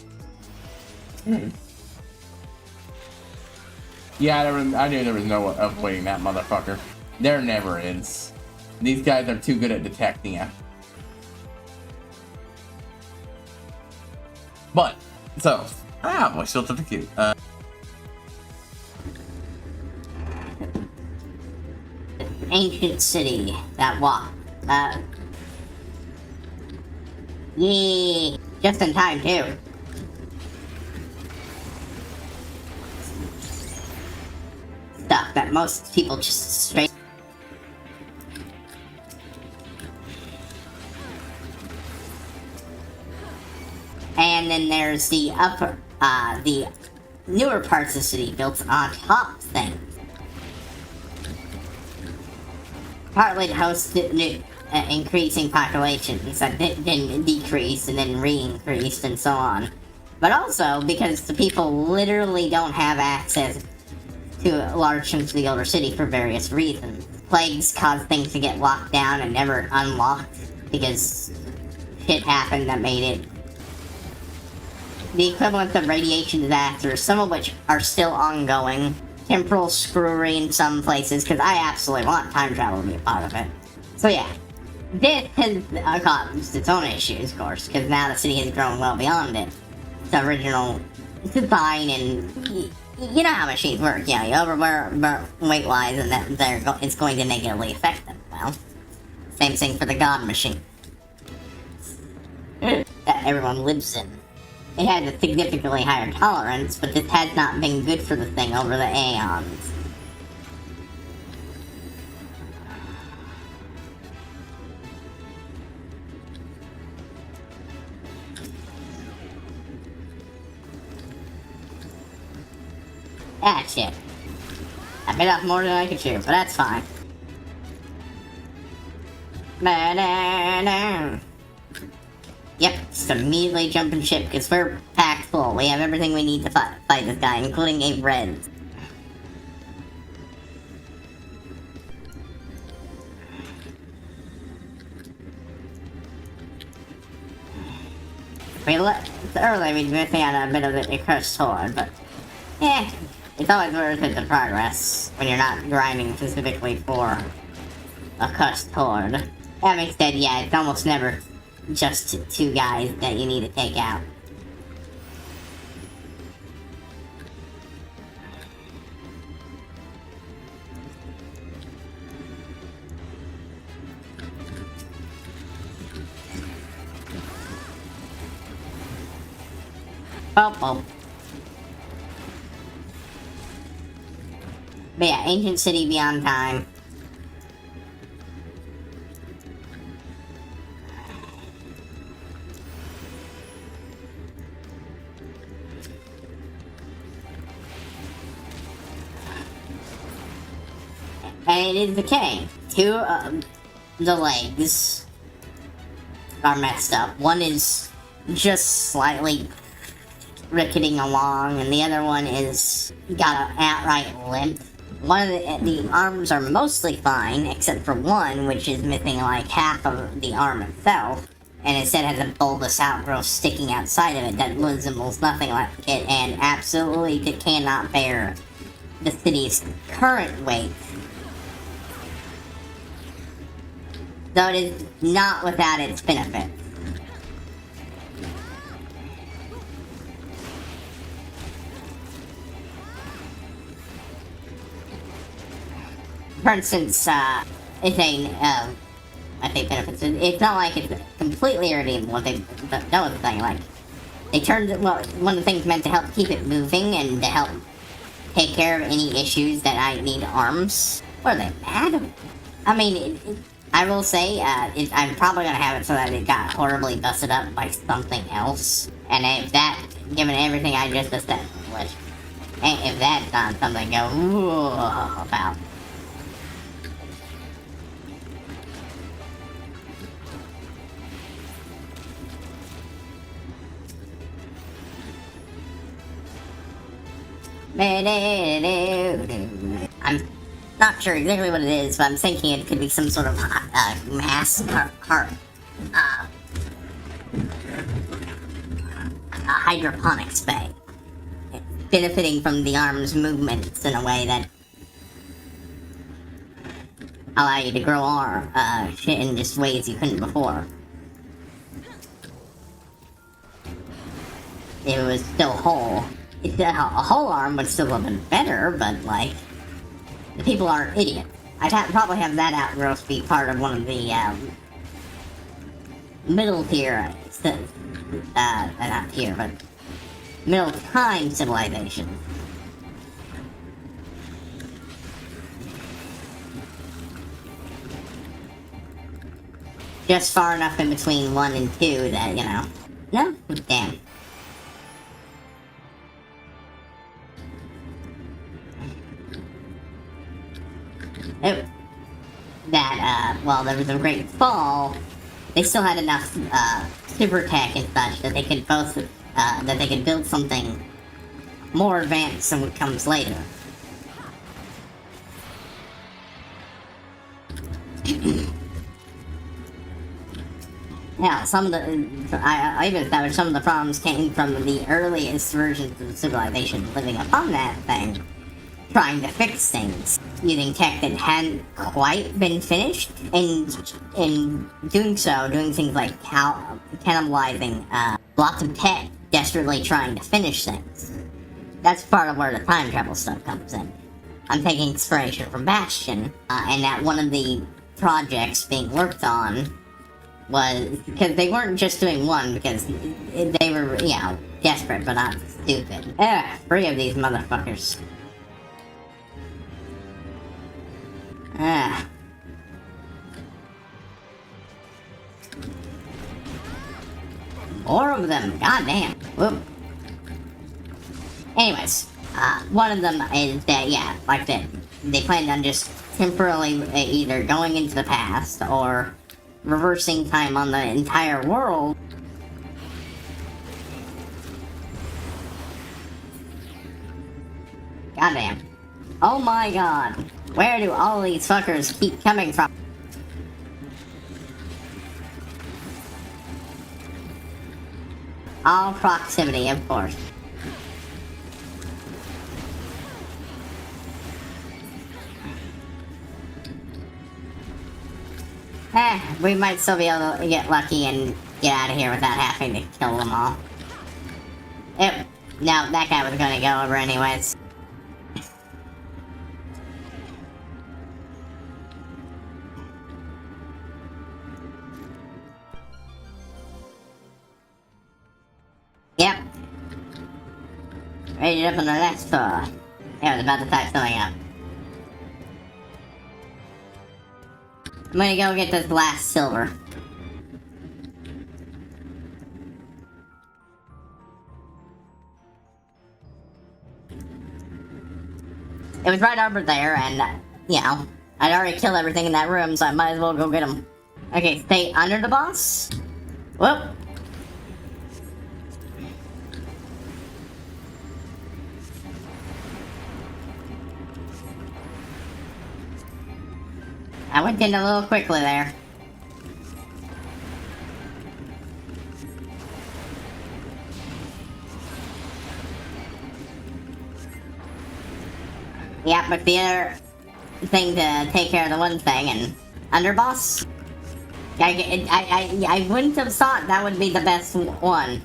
Yeah, I knew there was no avoiding that motherfucker. There never is. These guys are too good at detecting it. But, so, we still took the cue. Ancient city that walk. Yeah, just in time too. Stuff that most people just straight. And then there's the upper, the newer parts of the city built on top thing. Partly to host new, increasing populations that then decreased and then re-increased and so on. But also because the people literally don't have access to large chunks of the older city for various reasons. Plagues caused things to get locked down and never unlocked because shit happened that made it the equivalent of radiation disasters, some of which are still ongoing. Temporal screwery in some places, because I absolutely want time travel to be a part of it. So yeah, this has caused its own issues, of course, because now the city has grown well beyond its original design, and you know how machines work. You know, you overwork weight-wise, and that it's going to negatively affect them. Well, same thing for the God machine that everyone lives in. It has a significantly higher tolerance, but this has not been good for the thing over the aeons. Ah, shit. I bit off more than I could chew, but that's fine. Ba-da-da. Yep, just immediately jumping ship, because we're packed full. We have everything we need to fight this guy, including a red. It's early, we're missing out a bit of the cursed horde, but it's always worth it to progress when you're not grinding specifically for a cursed horde. That being said, yeah, it's almost never just two guys that you need to take out. Oh. But yeah, Ancient City Beyond Time. And it is decaying. Two of the legs are messed up. One is just slightly ricketing along, and the other one is got an outright limp. One of the arms are mostly fine, except for one, which is missing like half of the arm itself, and instead has a bulbous outgrowth sticking outside of it that resembles nothing like it, and absolutely cannot bear the city's current weight. Though it is not without its benefits. For instance, it's I think benefits. It's not like it's completely irredeemable. What they've done with the thing, like they turned one of the things meant to help keep it moving and to help take care of any issues that I need arms. What are they mad? I mean, I will say, I'm probably gonna have it so that it got horribly busted up by something else, and if that, given everything I just established, if that's not something to go about. I'm not sure exactly what it is, but I'm thinking it could be some sort of mass hydroponics bay, benefiting from the arm's movements in a way that allow you to grow shit in just ways you couldn't before. If it was still whole. A whole arm would still have been better, but, like, the people aren't idiots. I'd probably have that outgrowth be part of one of the, middle tier, not tier, but middle time civilization. Just far enough in between 1 and 2 that, you know. No? Damn. While there was a great fall, they still had enough super tech and such that they could build something more advanced than what comes later. Yeah, some of the I even established some of the problems came from the earliest versions of civilization living upon that thing, trying to fix things using tech that hadn't quite been finished, and in doing so, doing things like cannibalizing lots of tech, desperately trying to finish things. That's part of where the time travel stuff comes in. I'm taking inspiration from Bastion, and that one of the projects being worked on was, because they weren't just doing one, because they were, you know, desperate but not stupid. Ugh, 3 of these motherfuckers. Ugh. More of them, goddamn. Whoop. Anyways, one of them is that, yeah, like that, they planned on just temporarily either going into the past or reversing time on the entire world. Goddamn. Oh my god. Where do all these fuckers keep coming from? All proximity, of course. We might still be able to get lucky and get out of here without having to kill them all. Yep. No, that guy was gonna go over anyways. Yep. Ready up on the next floor. Yeah, I was about to type something up. I'm gonna go get this last silver. It was right over there, and, you know, I'd already killed everything in that room, so I might as well go get them. Okay, stay under the boss. Whoop. I went in a little quickly there. Yeah, but the other thing to take care of the one thing, and underboss? I wouldn't have thought that would be the best one.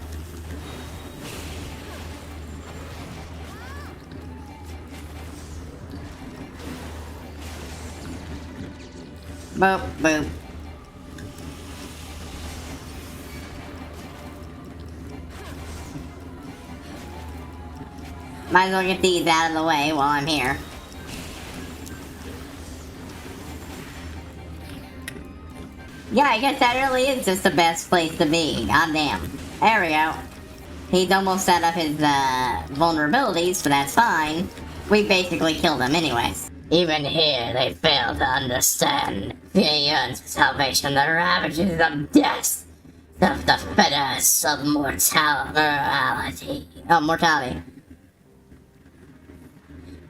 Boop, boop. Might as well get these out of the way while I'm here. Yeah, I guess that really is just the best place to be. Goddamn. There we go. He's almost out of his vulnerabilities, but that's fine. We basically killed him anyways. Even here, they fail to understand the yearns for salvation, the ravages of death, the fetters of mortality. Oh, mortality.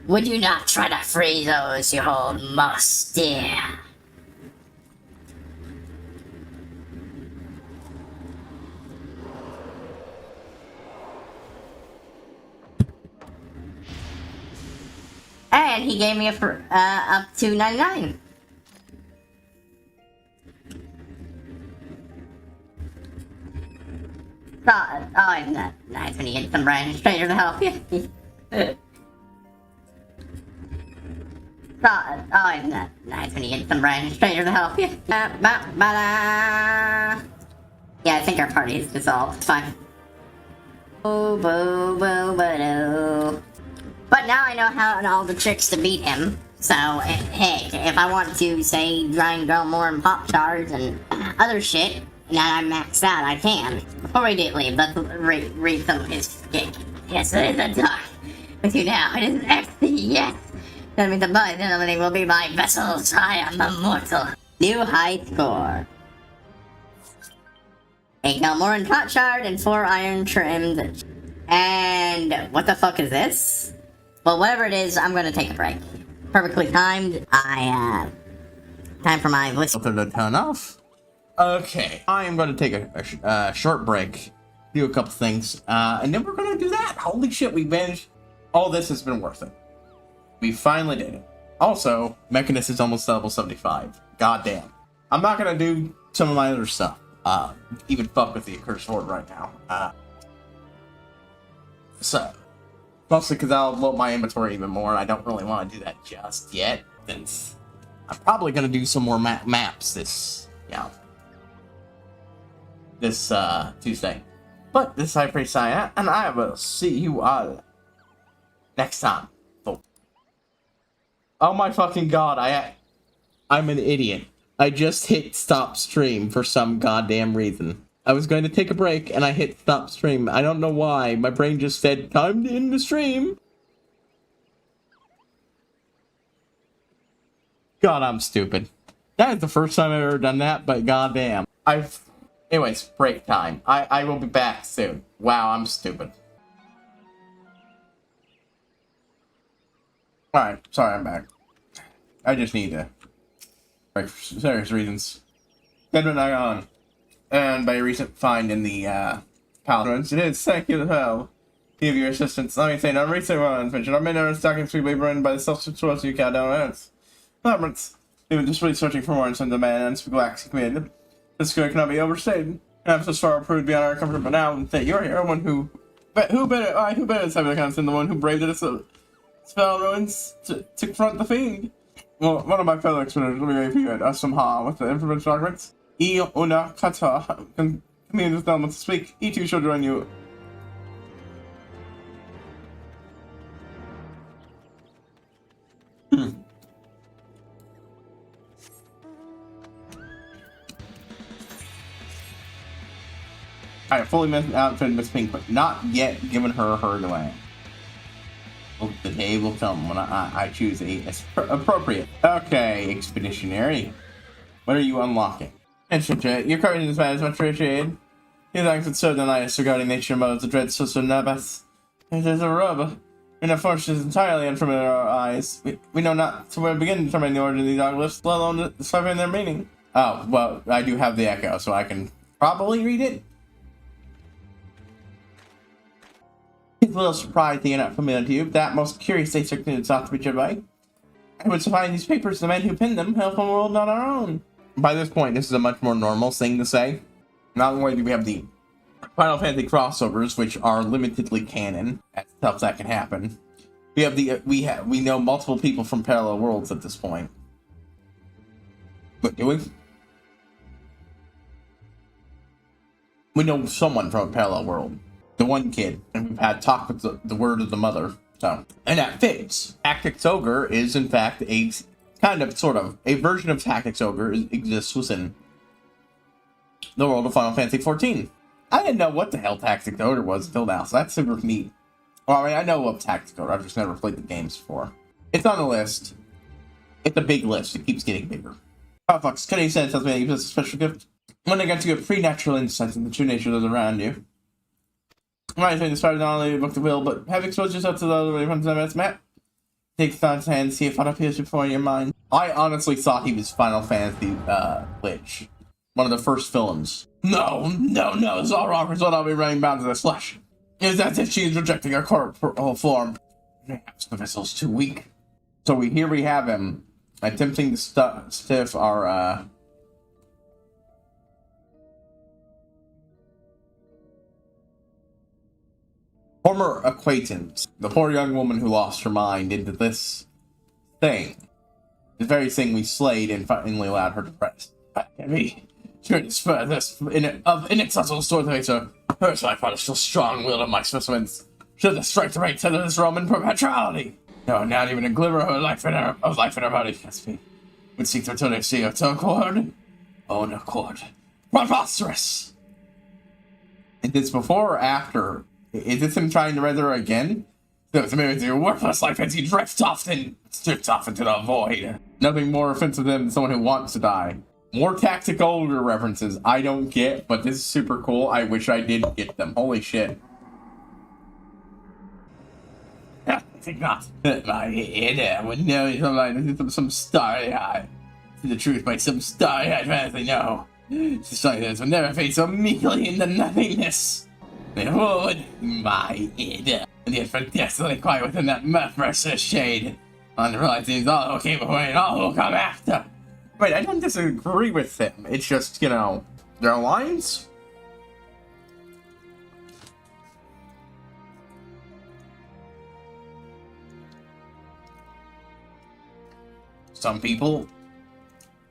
Would you not try to free those you hold most dear? And he gave me a up to 99. Oh, isn't that nice when you get some brand stranger to help you? Oh, isn't that nice when you get some brand stranger to help you? Yeah, I think our party is dissolved. It's fine. Boo, boo, boo, boo, doo. But now I know how and all the tricks to beat him. So, hey, if I want to, say, try and grow more in pop shards and other shit, now I'm maxed out, I can. Before we do leave, let's read some of his kick. Yes, it is a dark. With you now, it is ecstasy, yes. Tell me the bud, gentlemen, will be my vessels. I am immortal. New high score. 8 more in pot shard and 4 iron trimmed. And what the fuck is this? Well, whatever it is, I'm gonna take a break. Perfectly timed. I time for my list. Filter to turn off. Okay, I am going to take a short break, do a couple things, and then we're going to do that. Holy shit, we managed. All this has been worth it. We finally did it. Also, Mechanist is almost level 75. Goddamn. I'm not going to do some of my other stuff. Even fuck with the Accursed Horde right now. So, mostly because I'll load my inventory even more, and I don't really want to do that just yet, since I'm probably going to do some more maps this Tuesday. But this is HighPriest Saya, and I will see you all next time. Oh my fucking god, I'm an idiot. I just hit stop stream for some goddamn reason. I was going to take a break and I hit stop stream. I don't know why. My brain just said, time to end the stream. God, I'm stupid. That is the first time I've ever done that, but goddamn. Anyways, break time. I will be back soon. Wow, I'm stupid. Alright, sorry, I'm back. I just need to break for serious reasons. Good night on. And by a recent find in the Paladins, it is thank you to hell. Give your assistance. Let me say, no recent ones mentioned. Our men are stocking to be run by the self-source you count down ants. Labyrinths. Even just really searching for more inside the man and for Galaxy committed. This good cannot be overstated. And so far proved beyond our comfort, but now that you're here, one who better to have the kind than the one who braved it spell ruins to confront the fiend. Well, one of my fellow explorers will be very few at Asamha with the infrared fragments. Una Kata communes with them to speak. He too shall join you. I have fully outfitted Miss Pink, but not yet given her land. Well, the day will come when I choose appropriate. Okay, expeditionary. What are you unlocking? You're covered in this man as much trade. His actions so denies regarding nature modes, the dread sister Nabas. It is a rub. And our fortune is entirely unfamiliar to our eyes. We know not to where to begin to determine the origin of these oglyphs, let alone deciphering their meaning. Oh, well, I do have the echo, so I can probably read it. It's a little surprised they are not familiar to you. That most curious they certainly sought to be judged by. I would find these papers, the men who penned them, help a world not our own. By this point, this is a much more normal thing to say. Not only do we have the Final Fantasy crossovers, which are limitedly canon, that's stuff that can happen. We have we know multiple people from parallel worlds at this point. But do we? We know someone from a parallel world. The one kid, and we've had talk with the word of the mother. So, and that fits. Tactics Ogre is in fact a a version of Tactics Ogre exists within the world of Final Fantasy 14. I didn't know what the hell Tactics Ogre was until now, so that's super neat. Well, I mean, I know of Tactics Ogre, I've just never played the games before. It's on the list. It's a big list, it keeps getting bigger. Oh fuck, Scotty said tells me that you possess a special gift. When I got to get preternatural insights into the true nature of those around you. Right, so inspired not only book the will, but have exposed yourself to the other way from the map. Take thoughts and see if what appears before your mind. I honestly thought he was Final Fantasy Lich. One of the first villains. No, it's all wrong. Result I'll be running bound to this flesh. It is as if she is rejecting her corporal form. Perhaps the vessel's too weak. So here we have him attempting to stiff our former acquaintance, the poor young woman who lost her mind into this thing. The very thing we slayed and finally allowed her to rest. We should spur this inaccessible story to her life by the still strong-willed of my specimens. Should the strength remain to this Roman perpetuality. No, not even a glimmer of life in her body. Yes, we would seek to return see her to accord. Oh, no accord. Preposterous! Is this before or after? Is this him trying to resurrect her again? So it's maybe your worthless life as he drifts off into the void. Nothing more offensive than someone who wants to die. More Tactic Ogre references I don't get, but this is super cool. I wish I did get them. Holy shit. I think not. My head would know some starry eye. The truth by some star I'd rather know. Societies will never fade so meekly into nothingness. They would, my id. And yet for desolately quiet within that murderous shade. Unrealizing all who came before and all who will come after. Wait, I don't disagree with him. It's just, you know, there are lines. Some people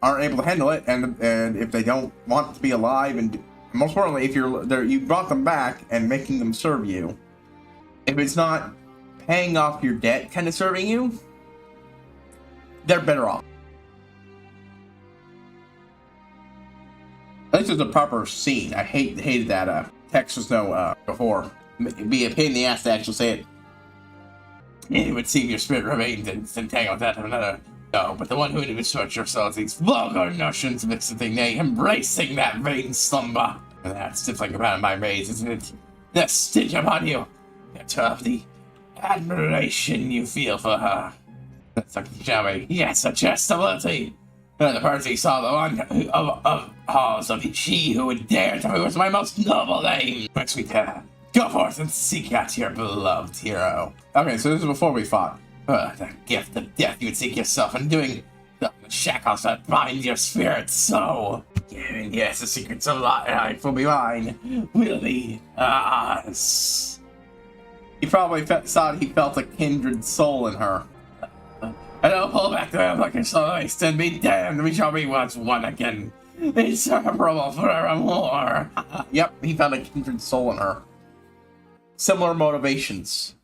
aren't able to handle it, and if they don't want to be alive, and most importantly, if you're there, you brought them back and making them serve you. If it's not paying off your debt, kind of serving you, they're better off. At least it's a proper scene. I hated that text was no before. It'd be a pain in the ass to actually say it. It would seem your spirit remains entangled with that of another. No, but the one who would stretch yourselves these vulgar notions of exiting, nay, embracing that vain slumber. And that's stifling around my rays, isn't it? The stitch upon you. Yet of the admiration you feel for her. That's like jammy. Yes, a chastity. And the party saw the one of halls of she who would dare to me was my most noble aim. My sweet hair. Go forth and seek out your beloved hero. Okay, so this is before we fought. The gift of death you would seek yourself, and doing the shackles that bind your spirit so. And yes, the secrets of life will be mine, will be ours. He probably thought he felt a kindred soul in her. I don't pull back the like a soul waste and be damned, we shall be once one again. Inseparable forevermore. Yep, he found a kindred soul in her. Similar motivations.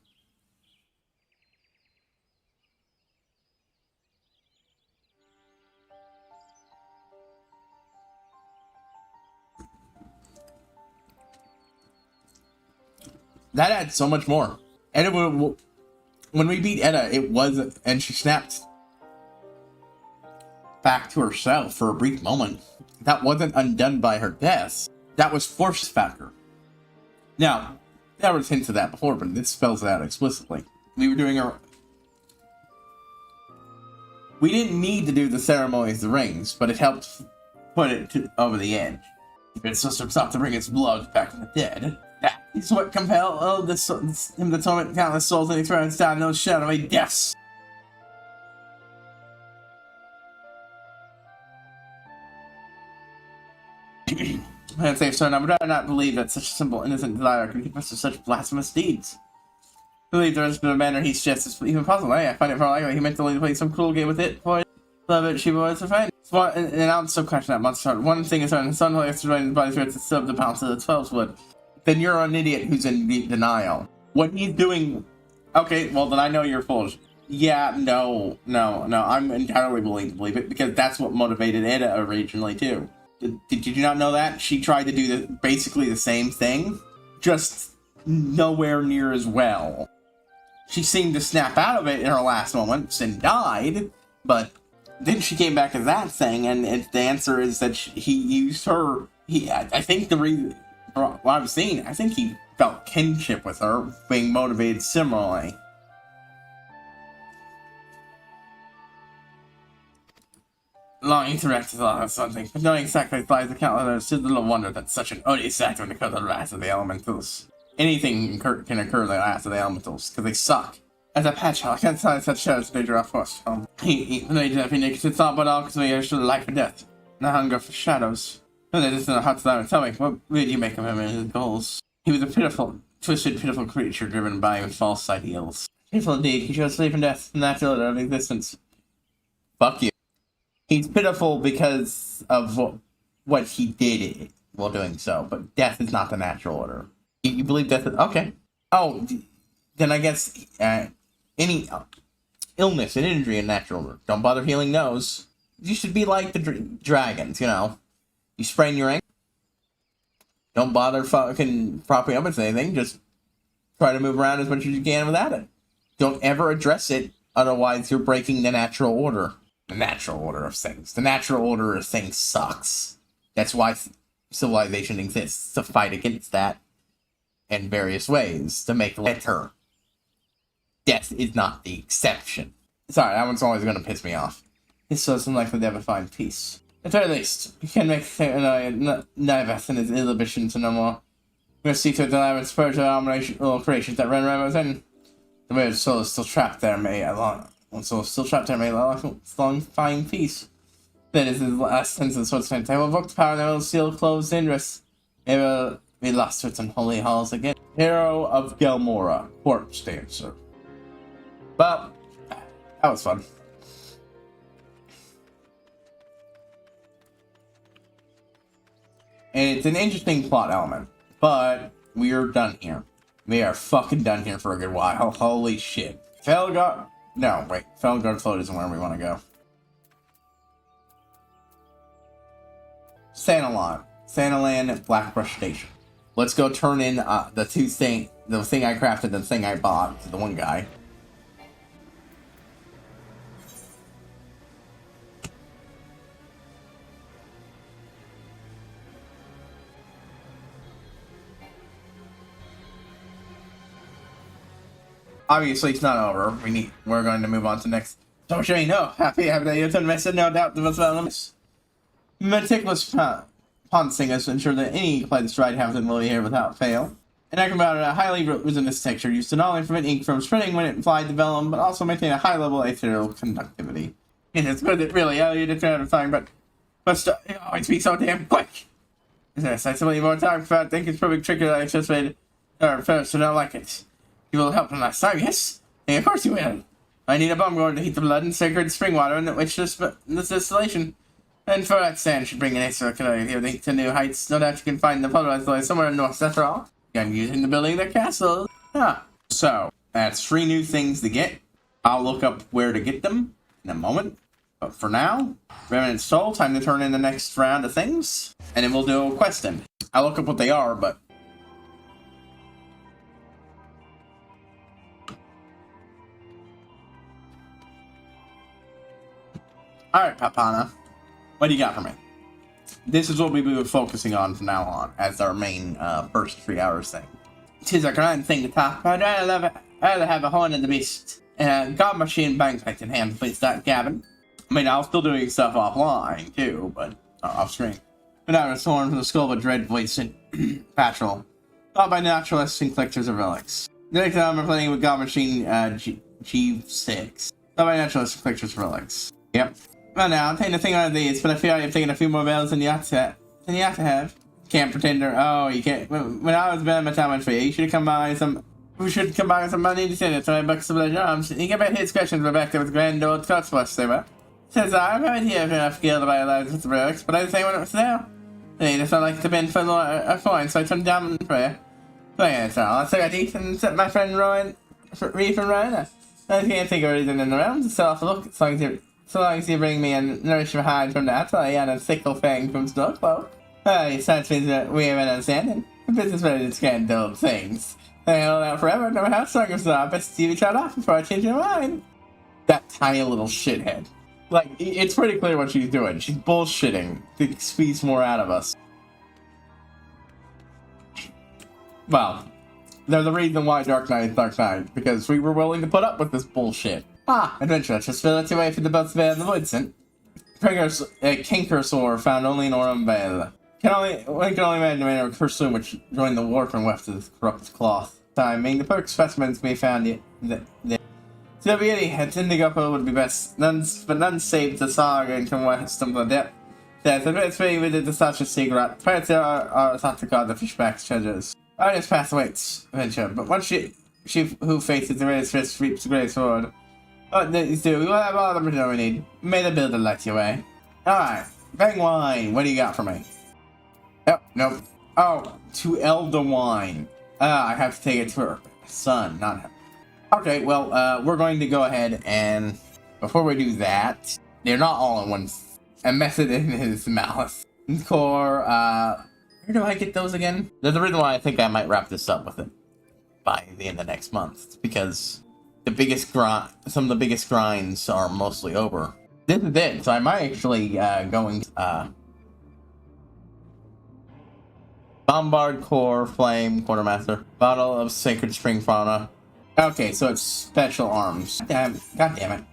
That adds so much more. And when we beat Edda, it was, and she snapped back to herself for a brief moment. That wasn't undone by her death. That was force factor. Now, there was hints of that before, but this spells it out explicitly. We were doing our... We didn't need to do the ceremonies of the rings, but it helped put it over the edge. Its system sought to bring its blood back from the dead. That is what compelled him to torment countless souls and he throws down those shadowy deaths. And say, sir, now would I not believe that such a simple, innocent desire could keep us to such blasphemous deeds? I believe there is no manner he suggests is even possible. I find it more likely he meant to play some cruel game with it, for love it, she was a friend. And I'm so questioning that monster. One thing is certain, the sun has to run his body through to sub the balance of the 12's wood. Then you're an idiot who's in denial. What he's doing... Okay, well, then I know you're full of... Yeah, no, I'm entirely willing to believe it, because that's what motivated Edda originally, too. Did you not know that? She tried to do basically the same thing, just nowhere near as well. She seemed to snap out of it in her last moments and died, but then she came back as that thing, and the answer is that he used her... I think the reason... What I've seen, I think he felt kinship with her, being motivated similarly. Longing to wreck of something, but knowing exactly lies the calendar, it's little wonder that such an odious act would occur the last of the elementals. Anything can occur the last of the elementals, because they suck. As a patch, I can't sign such shadows to draw force. He made it happy naked, it's not but all because we are to life or death. The hunger for shadows. No, that isn't a hot time. Tell me, what did you make of him and his goals? He was a pitiful, twisted, pitiful creature driven by false ideals. Pitiful indeed, he chose life and death, the natural order of existence. Fuck you. He's pitiful because of what he did while doing so, but death is not the natural order. You believe death is... Okay. Oh, then I guess any illness and injury in natural order. Don't bother healing those. You should be like the dragons, you know. You sprain your ankle, don't bother fucking propping up with anything, just try to move around as much as you can without it. Don't ever address it, otherwise you're breaking the natural order. The natural order of things. The natural order of things sucks. That's why civilization exists, to fight against that in various ways, to make better. Death is not the exception. Sorry, that one's always going to piss me off. He's so unlikely to ever find peace. At the very least, you can make Niveth and his inhibitions no more. We're going to see to it that I would spurge the abominable creations that run around within. The weird soul is still trapped there, long find peace. That is his last sense of the sword's strength. I will invoke the power that will seal closed interests. It will be lost to its unholy halls again. Hero of Gelmora, corpse dancer. But that was fun. And it's an interesting plot element, but we are done here. We are fucking done here for a good while. Holy shit. Felgar... No, wait. Felgar Float isn't where we want to go. Santaland Blackbrush Station. Let's go turn in the thing I crafted, the thing I bought to the one guy. Obviously, it's not over. We're going to move on to next. So much I know. Happy that you done messed, no doubt the developments. Meticulous pond singers to ensure that any play this ride happens will be here without fail. And I about a highly resistant texture used to not only prevent ink from spreading when it flies the vellum, but also maintain a high level of ethereal conductivity. And it's good that really, you did try to find, but must always be so damn quick. Yes, I simply more time for I think it's probably tricky that I anticipated. First, to not like it. You will help him last time, yes? And of course you will. I need a bomb going to heat the blood and sacred spring water in which this distillation. And for that sand should bring an extra connectivity to new heights. No doubt you can find the polarized light somewhere in north, after all. I'm using the building of the castle. So, that's 3 new things to get. I'll look up where to get them in a moment. But for now, Remnant Soul, time to turn in the next round of things. And then we'll do a question. I'll look up what they are, but... Alright, Papana. What do you got for me? This is what we will be focusing on from now on as our main first 3 hours thing. 'Tis a grand thing to talk about. I'd rather have a horn in the beast. And a god machine bankplate in hand, please, that Gavin. I mean, I was still doing stuff offline, too, but off screen. But now it's horn from the skull of a dread voice in patrol. Taught by naturalists and collectors of relics. The next time I'm playing with god machine G6. Taught by naturalists and collectors of relics. Yep. Well now, I'm taking a thing out of these, but I feel like I've taken a few more bells than you have to have. Can't pretender. Oh, you can't. When I was been my time for you should have come by some. We should come by with some money to send it. So I bucks of the arms. You get back his questions Rebecca with grand old Cotswatch they were. Says I'm right here if enough skill to buy a lot of the relics, but I didn't say when it was there. They just don't like to bend for a coin, so I turned down in prayer. So yeah, that's all. I'll take a teeth and set my friend Reef and Ryan. I can't think of a reason in the realm to sell off a look so long as you bring me a nourishment hide from that, and a sickle fang from Snowcloak. Such means that we have an understanding. The business ready to scan dull things. They hold out forever, no matter how strong it's not. Best TV shut off before I change your mind. That tiny little shithead. Like, it's pretty clear what she's doing. She's bullshitting to squeeze more out of us. Well, there's a reason why Dark Knight is Dark Knight, because we were willing to put up with this bullshit. Adventure, just fill it away for the best of the Woodson. A Kinkersaur found only in Orum Vale. One can only imagine a Cursoon which joined the warp and weft of this corrupt cloth. Timing, the perk specimens may be found so beauty at Indigo would be best. None save the saga and come west of the depth. Yes, the best way we did the such a secret. Pirates are thought to guard the fishback's treasures. Artist path awaits adventure, but once she who faces the greatest fish reaps the greatest sword. What these do, we will have all the material we need. May the builder let you away. Alright, Bang Wine, what do you got for me? Oh, nope. Oh, to Elder Wine. I have to take it to her son, not him. Okay, well, we're going to go ahead and, before we do that, they're not all in one, and method in his mouth. Core, where do I get those again? There's a reason why I think I might wrap this up with it by the end of next month. It's because some of the biggest grinds are mostly over. This is it, so I might actually going Bombard Core, Flame, Quartermaster, Bottle of Sacred Spring Fauna. Okay, so it's special arms. God damn it.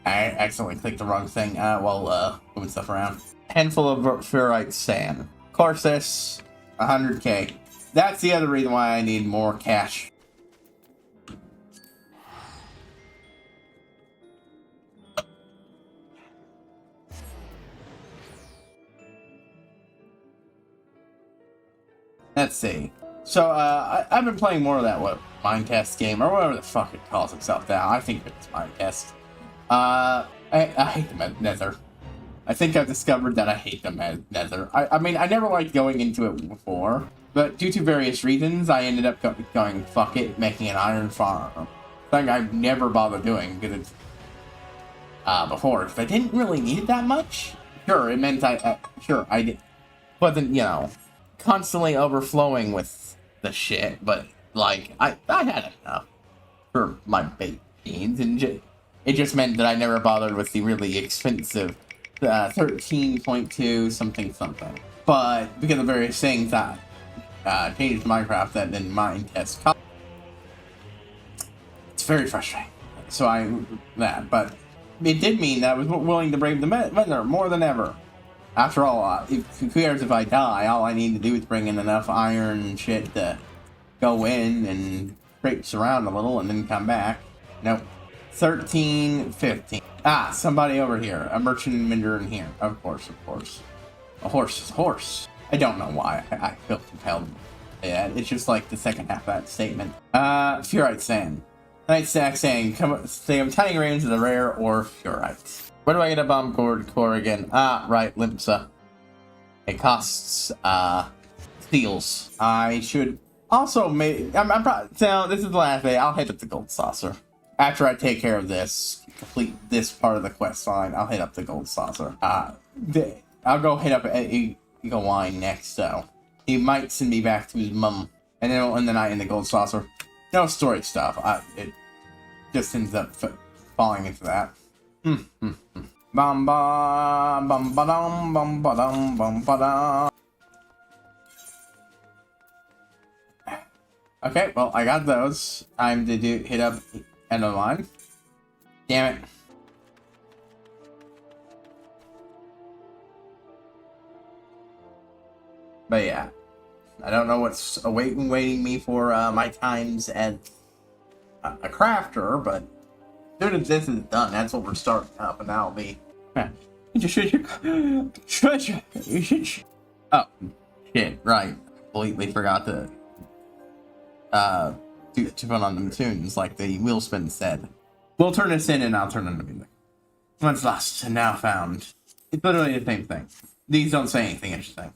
I accidentally clicked the wrong thing. Moving stuff around. Handful of ferrite sand. Of course, this 100k. That's the other reason why I need more cash. Let's see. So, I've been playing more of that, Minecast game, or whatever the fuck it calls itself now. I think it's Minecast. I hate the Nether. I think I've discovered that I hate the Nether. I mean, I never liked going into it before, but due to various reasons, I ended up going, fuck it, making an iron farm. Thing I've never bothered doing, because it's, before, because I didn't really need it that much. Sure, it meant I did, wasn't, you know, constantly overflowing with the shit, but, like, I had enough for my baked beans, and it just meant that I never bothered with the really expensive 13.2 something. But because of various things that changed Minecraft that didn't mind test, it's very frustrating. So but it did mean that I was willing to brave the Nether more than ever. After all, who cares if I die? All I need to do is bring in enough iron and shit to go in and traipse around a little and then come back. Nope. 13, 15. Ah, somebody over here. A merchant and vendor in here. Of course. A horse is a horse. I don't know why. I feel compelled. Yeah, it's just like the second half of that statement. Furite sand. Night stack saying, tiny range of the rare or furite. Where do I get a bomb core again? Ah, right, Limpsa. It costs, steals. I should also make, I'm probably, so this is the last day. I'll hit up the gold saucer. After I take care of this, complete this part of the quest line, I'll hit up the gold saucer. I'll go hit up Eagle Wine next, so he might send me back to his mum, and then in the night in the gold saucer. No story stuff. It just ends up falling into that. Bum ba bum ba dum bum ba dum bum ba dum. Okay, well I got those. Time to hit up end of the line. Damn it. But yeah, I don't know what's waiting me for my times as a crafter, but as soon as this is done, that's what we're starting up, and that'll be. Treasure. Oh, shit! Right, completely forgot to put on them tunes like the Wheelspin said. We'll turn this in, and I'll turn on the music. Once lost and now found. It's literally the same thing. These don't say anything interesting.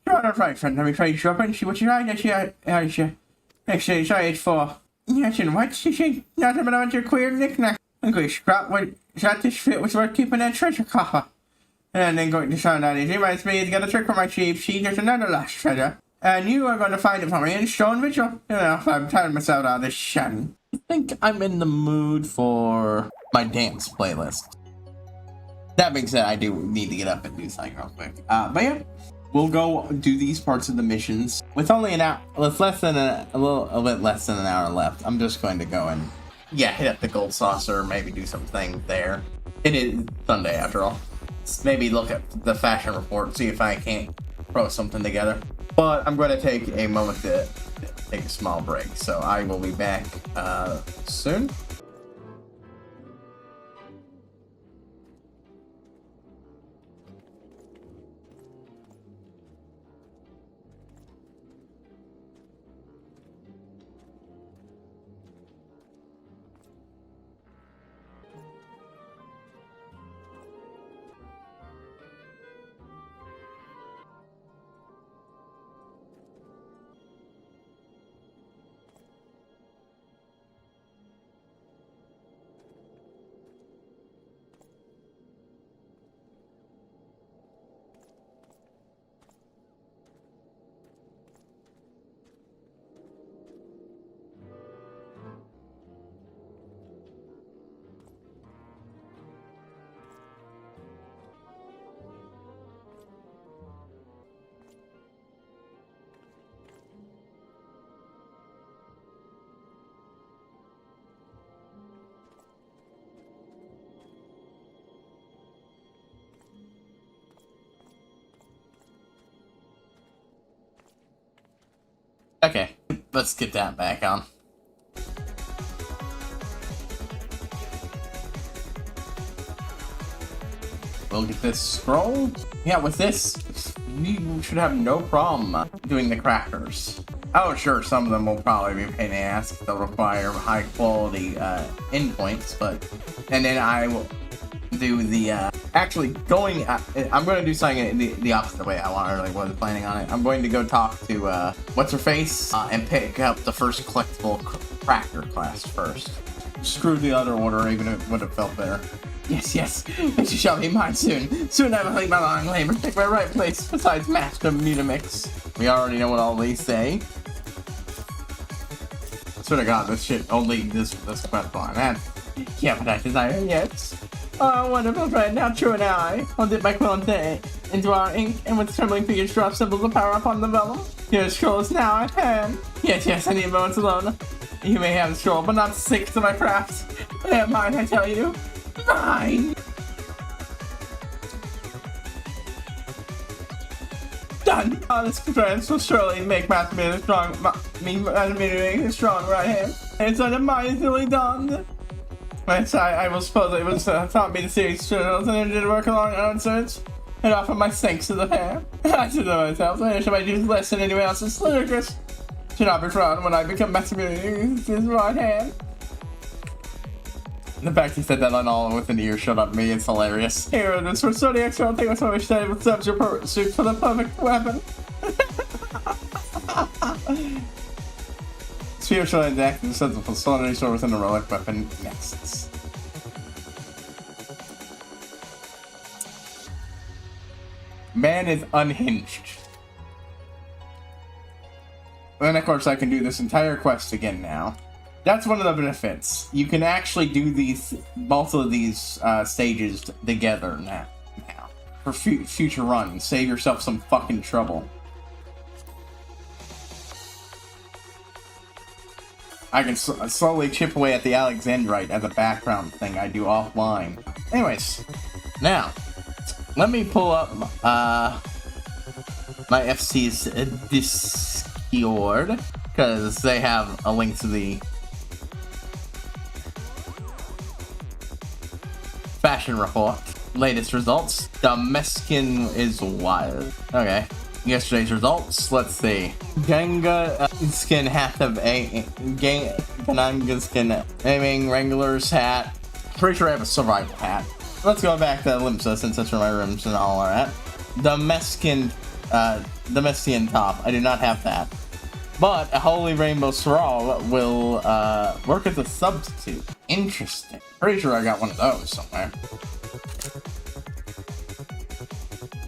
You're not right, friend. Let me trade you up and see what you like. Actually, sorry, it's for. Yes, and what? You think nothing about your queer knick-knack. English scrap would shot this fit was worth keeping that treasure coffer. And then going to sound out easy, reminds me to get a trick for my chief. See, there's another lost treasure. And you are going to find it for me in Stone Vigil. You know, I'm tired myself out of this shun. I think I'm in the mood for my dance playlist. That being said, I do need to get up and do something real quick. But yeah, we'll go do these parts of the missions with only an hour, with less than a bit less than an hour left. I'm just going to go and hit up the gold saucer, maybe do something there. It is Sunday after all. Let's maybe look at the fashion report, see if I can't throw something together. But I'm going to take a moment to take a small break, so I will be back soon. Okay, let's get that back on. We'll get this scroll. Yeah, with this, we should have no problem doing the crackers. Oh, sure, some of them will probably be a pain in the ass. They'll require high quality endpoints, but... And then I will do the... Actually, going... I'm going to do something the opposite way I really wasn't planning on it. I'm going to go talk to, What's-Her-Face, and pick up the first collectible cracker class first. Screw the other order, even if it would have felt better. Yes, but you shall be mine soon. Soon I will take my long labor, take my right place besides Master Mutamix. We already know what all they say. Swear to God, this shit only this quest line. And yeah, but I desire yet. Oh, wonderful friend, how true an eye. I'll dip my quill into our ink, and with trembling fingers draw symbols of power upon the vellum. Here scroll is now at hand. Yes, I need moments alone. You may have the scroll, but not 6 of my craft. They are mine, I tell you. Mine! Done! Oh, this contrivance will surely make Master Mutamix strong right hand. It's unamazingly done. I will suppose it was taught me the series journals and I did work along our own search and offer my thanks to the pair. I should know myself, I should do less than anyone else's ludicrous. Should not be frowned when I become Master Mutamix's right hand. The fact he said that on all with an earshot of me is hilarious. Here, this for so the extra, I'll take my so much time with subs your pursuit for the perfect weapon. Sphere shall act in sense of a solitary sword within a relic weapon next. Man is unhinged. Then of course I can do this entire quest again now. That's one of the benefits. You can actually do both of these stages together now. For future runs. Save yourself some fucking trouble. I can slowly chip away at the Alexandrite as a background thing I do offline. Anyways, now, let me pull up my FC's Discord, because they have a link to the fashion report. Latest results. The Meskin is wild. Okay. Yesterday's results. Let's see. Ganga skin hat of a Ganga skin aiming Wrangler's hat. Pretty sure I have a survival hat. Let's go back to Limsa since that's where my rooms and all are at. The Meskin top. I do not have that. But a Holy Rainbow Sorrel will work as a substitute. Interesting. Pretty sure I got one of those somewhere.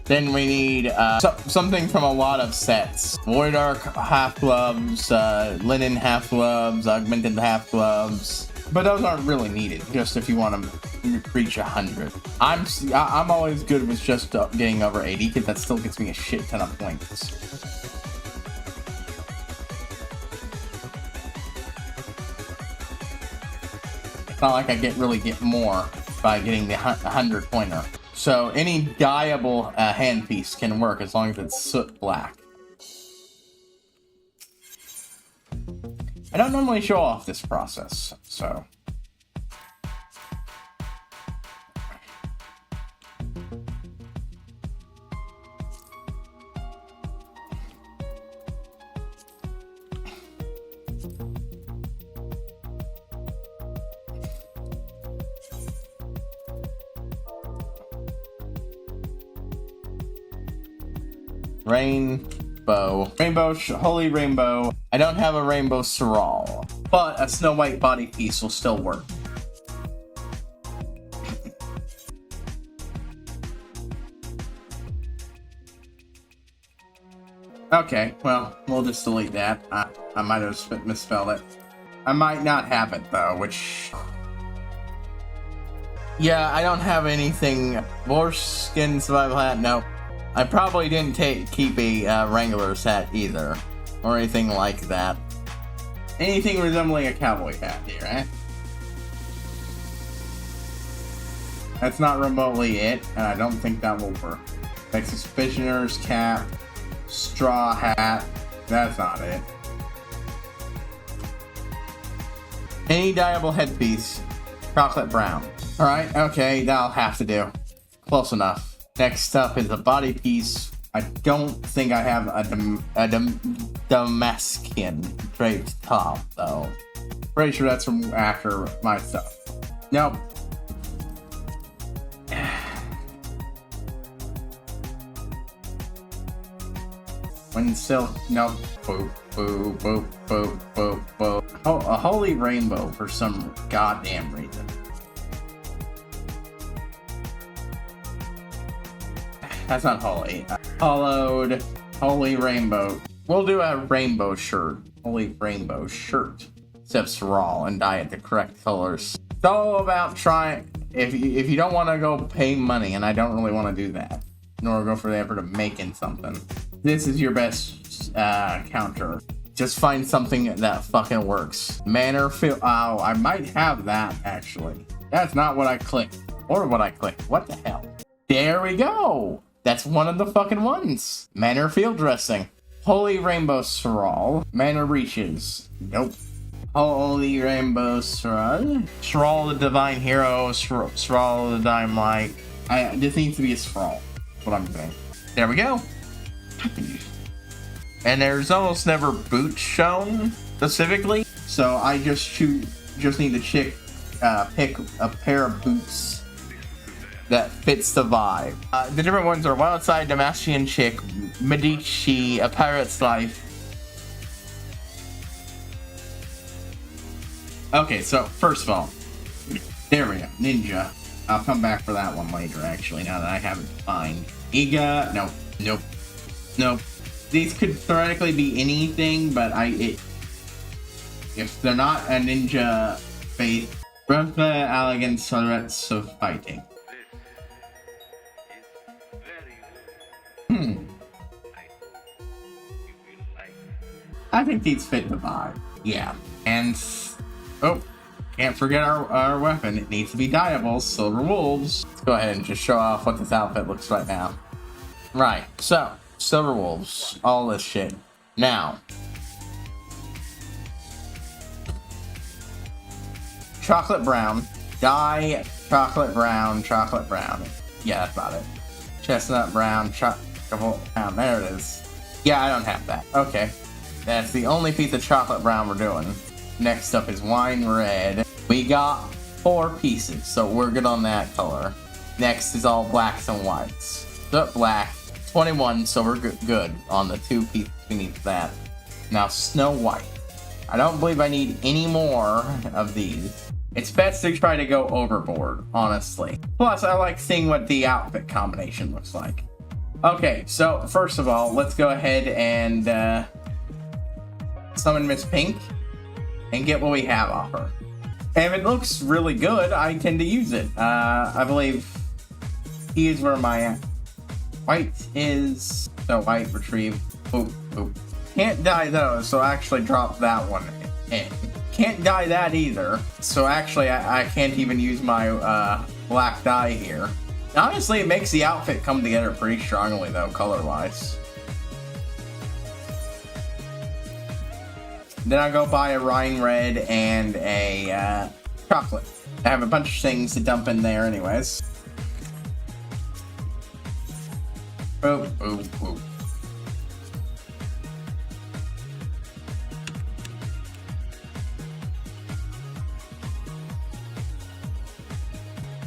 Then we need something from a lot of sets. Void Arc half gloves, linen half gloves, augmented half gloves. But those aren't really needed, just if you want to reach 100. I'm always good with just getting over 80, because that still gets me a shit ton of points. It's not like I really get more by getting the 100 pointer. So any dyeable handpiece can work as long as it's soot black. I don't normally show off this process, so. Holy Rainbow. I don't have a Rainbow Sorrel, but a Snow White body piece will still work. Okay, well, we'll just delete that. I might have misspelled it. I might not have it, though, which... Yeah, I don't have anything... Boarskin survival hat? No. I probably didn't keep a Wrangler's hat either, or anything like that. Anything resembling a cowboy hat here, eh? That's not remotely it, and I don't think that will work. Like Suspicioner's cap, straw hat, that's not it. Any dyeable headpiece. Chocolate brown. Alright, okay, that'll have to do. Close enough. Next up is a body piece. I don't think I have a Damascus draped top, though. Pretty sure that's from after my stuff. Nope. When silk, nope. Boop, boop, boop, boop, boop, boop. Oh, a holy rainbow for some goddamn reason. That's not holy. Hollowed, holy rainbow. We'll do a rainbow shirt. Holy rainbow shirt. Except Saral and dye it the correct colors. It's all about trying. If you don't want to go pay money, and I don't really want to do that, nor go for the effort of making something, this is your best counter. Just find something that fucking works. Manor field. Oh, I might have that actually. That's not what I clicked, or what I clicked. What the hell? There we go. That's one of the fucking ones. Manor field dressing. Holy rainbow Saral. Manor reaches. Nope. Holy rainbow Saral. Saral the divine hero. Saral the divine light. This needs to be a Saral. That's what I'm doing. There we go. And there's almost never boots shown specifically, so I just need to pick a pair of boots that fits the vibe. The different ones are Wild Side, Damascus Chick, Medici, A Pirate's Life. Okay, so first of all, there we go, Ninja. I'll come back for that one later, actually, now that I have it defined. Iga, nope. These could theoretically be anything, but if they're not a ninja faith, Brotha elegant silhouettes of fighting. I think these fit the vibe. Yeah. And oh, can't forget our weapon. It needs to be dyeable, Silver Wolves. Let's go ahead and just show off what this outfit looks like now. Right, so Silver Wolves, all this shit. Now, chocolate brown, dye, chocolate brown. Yeah, that's about it. Chestnut brown, chocolate brown, there it is. Yeah, I don't have that. Okay, that's the only piece of chocolate brown we're doing. Next up is wine red. We got 4 pieces, so we're good on that color. Next is all blacks and whites. So black. 21, so we're good on the 2 pieces we need for that. Now, Snow White. I don't believe I need any more of these. It's best to try to go overboard, honestly. Plus, I like seeing what the outfit combination looks like. Okay, so first of all, let's go ahead and summon Miss Pink and get what we have off her. And if it looks really good, I tend to use it. I believe he is where my white is. So white, retrieve. Boop, boop. Can't dye those, so actually drop that one in. Can't dye that either, so actually I can't even use my black dye here. Honestly, it makes the outfit come together pretty strongly though, color-wise. Then I go buy a wine red and a chocolate. I have a bunch of things to dump in there anyways. Boop, boop, boop.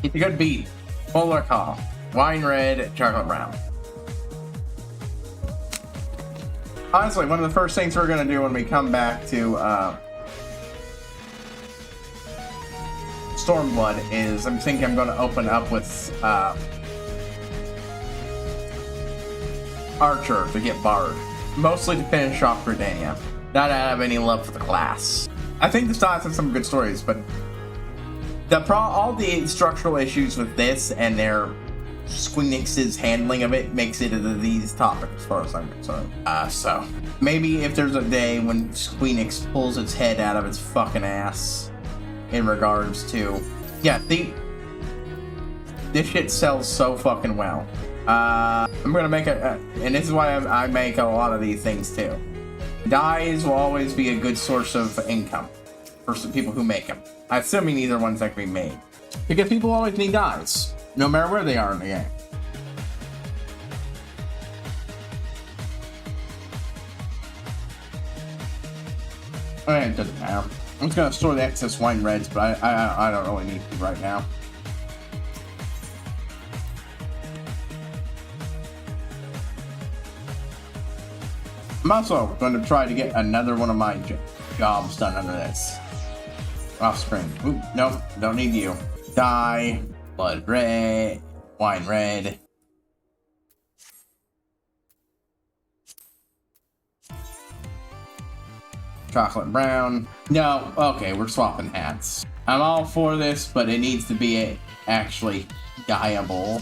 It's a good beat. Polar call. Wine red, chocolate brown. Honestly, one of the first things we're gonna do when we come back to Stormblood is I'm thinking I'm gonna open up with Archer to get Bard. Mostly to finish off Gridania. Not to have any love for the class. I think the styles have some good stories, but all the structural issues with this and their Squeenix's handling of it makes it into these topics as far as I'm concerned. So maybe if there's a day when Squeenix pulls its head out of its fucking ass in regards to, yeah, this shit sells so fucking well. I'm gonna make and this is why I make a lot of these things too. Dyes will always be a good source of income. for some people who make them. I'm assuming either ones that can be made. Because people always need dyes, no matter where they are in the game. It doesn't matter. I'm just gonna store the excess wine reds, but I don't really need to right now. I'm also going to try to get another one of my jobs done under this. Off screen. Oop, nope, don't need you. Dye, blood red, wine red. Chocolate brown. No, okay, we're swapping hats. I'm all for this, but it needs to be actually dyeable.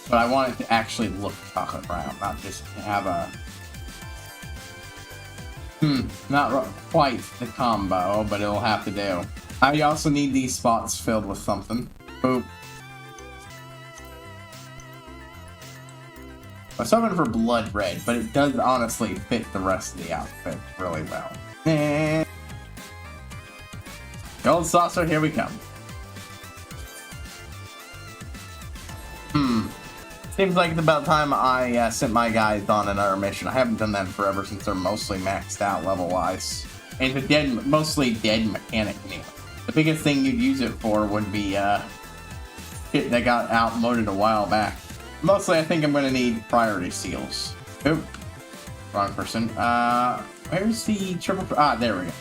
But I want it to actually look chocolate brown, not just have a... not quite the combo, but it'll have to do. I also need these spots filled with something. Boop. I was hoping for blood red, but it does honestly fit the rest of the outfit really well. Gold saucer, here we come. Seems like it's about time I sent my guys on another mission. I haven't done that in forever since they're mostly maxed out level-wise. And it's a mostly dead mechanic anyway. The biggest thing you'd use it for would be shit that got outmoded a while back. Mostly I think I'm going to need priority seals. Oop. Wrong person. Where's the triple... there we go.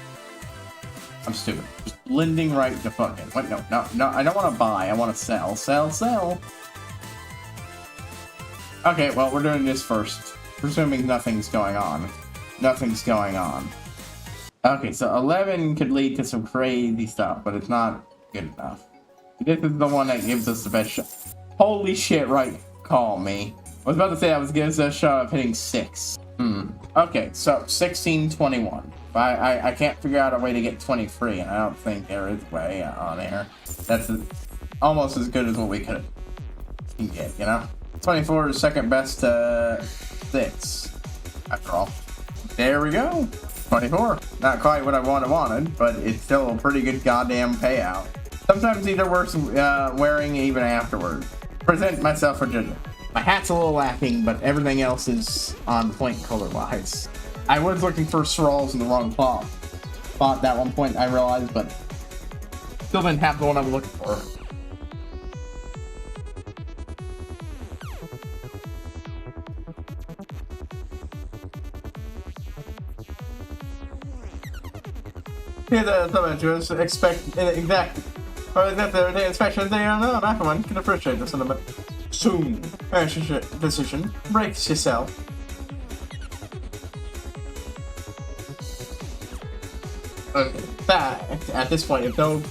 I'm stupid. Just blending right to fucking... Wait, no, I don't want to buy. I want to sell. Sell. Okay, well, we're doing this first. Presuming nothing's going on. Okay, so 11 could lead to some crazy stuff, but it's not good enough. This is the one that gives us the best shot. Holy shit, right. Call me. I was about to say that gives us a shot of hitting 6. Okay, so 1621. I can't figure out a way to get 23, and I don't think there is a way on there. That's almost as good as what we can get, you know? 24 is second best to 6, after all. There we go. 24. Not quite what I wanted, but it's still a pretty good goddamn payout. Sometimes these are worth wearing even afterward. Present myself for judgment. My hat's a little lacking, but everything else is on point color-wise. I was looking for Sorrels in the wrong spot at one point, I realized, but still didn't have the one I'm looking for. Here's the summons expect exact. Or is that the inspection they don't know? Everyone can appreciate this in a bit. Soon. Decision. Brace yourself. At this point, if no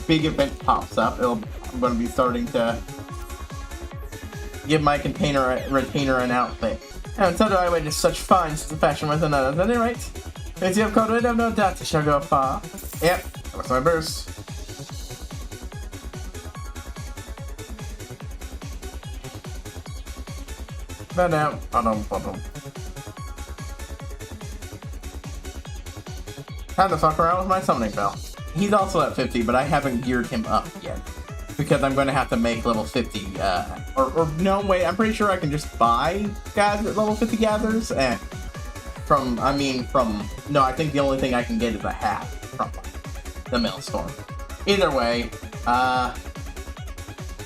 big event pops up, I'm going to be starting to give my retainer an outfit. And so do I witness such fine fashion with another. At any rate, as you have called it, I have no doubt it shall go far. Yep, that's my burst. But now, time to fuck around with my summoning bell. He's also at 50, but I haven't geared him up yet. Because I'm going to have to make level 50, or no, wait, I'm pretty sure I can just buy guys at level 50 gatherers, no, I think the only thing I can get is a hat from the maelstrom. Either way,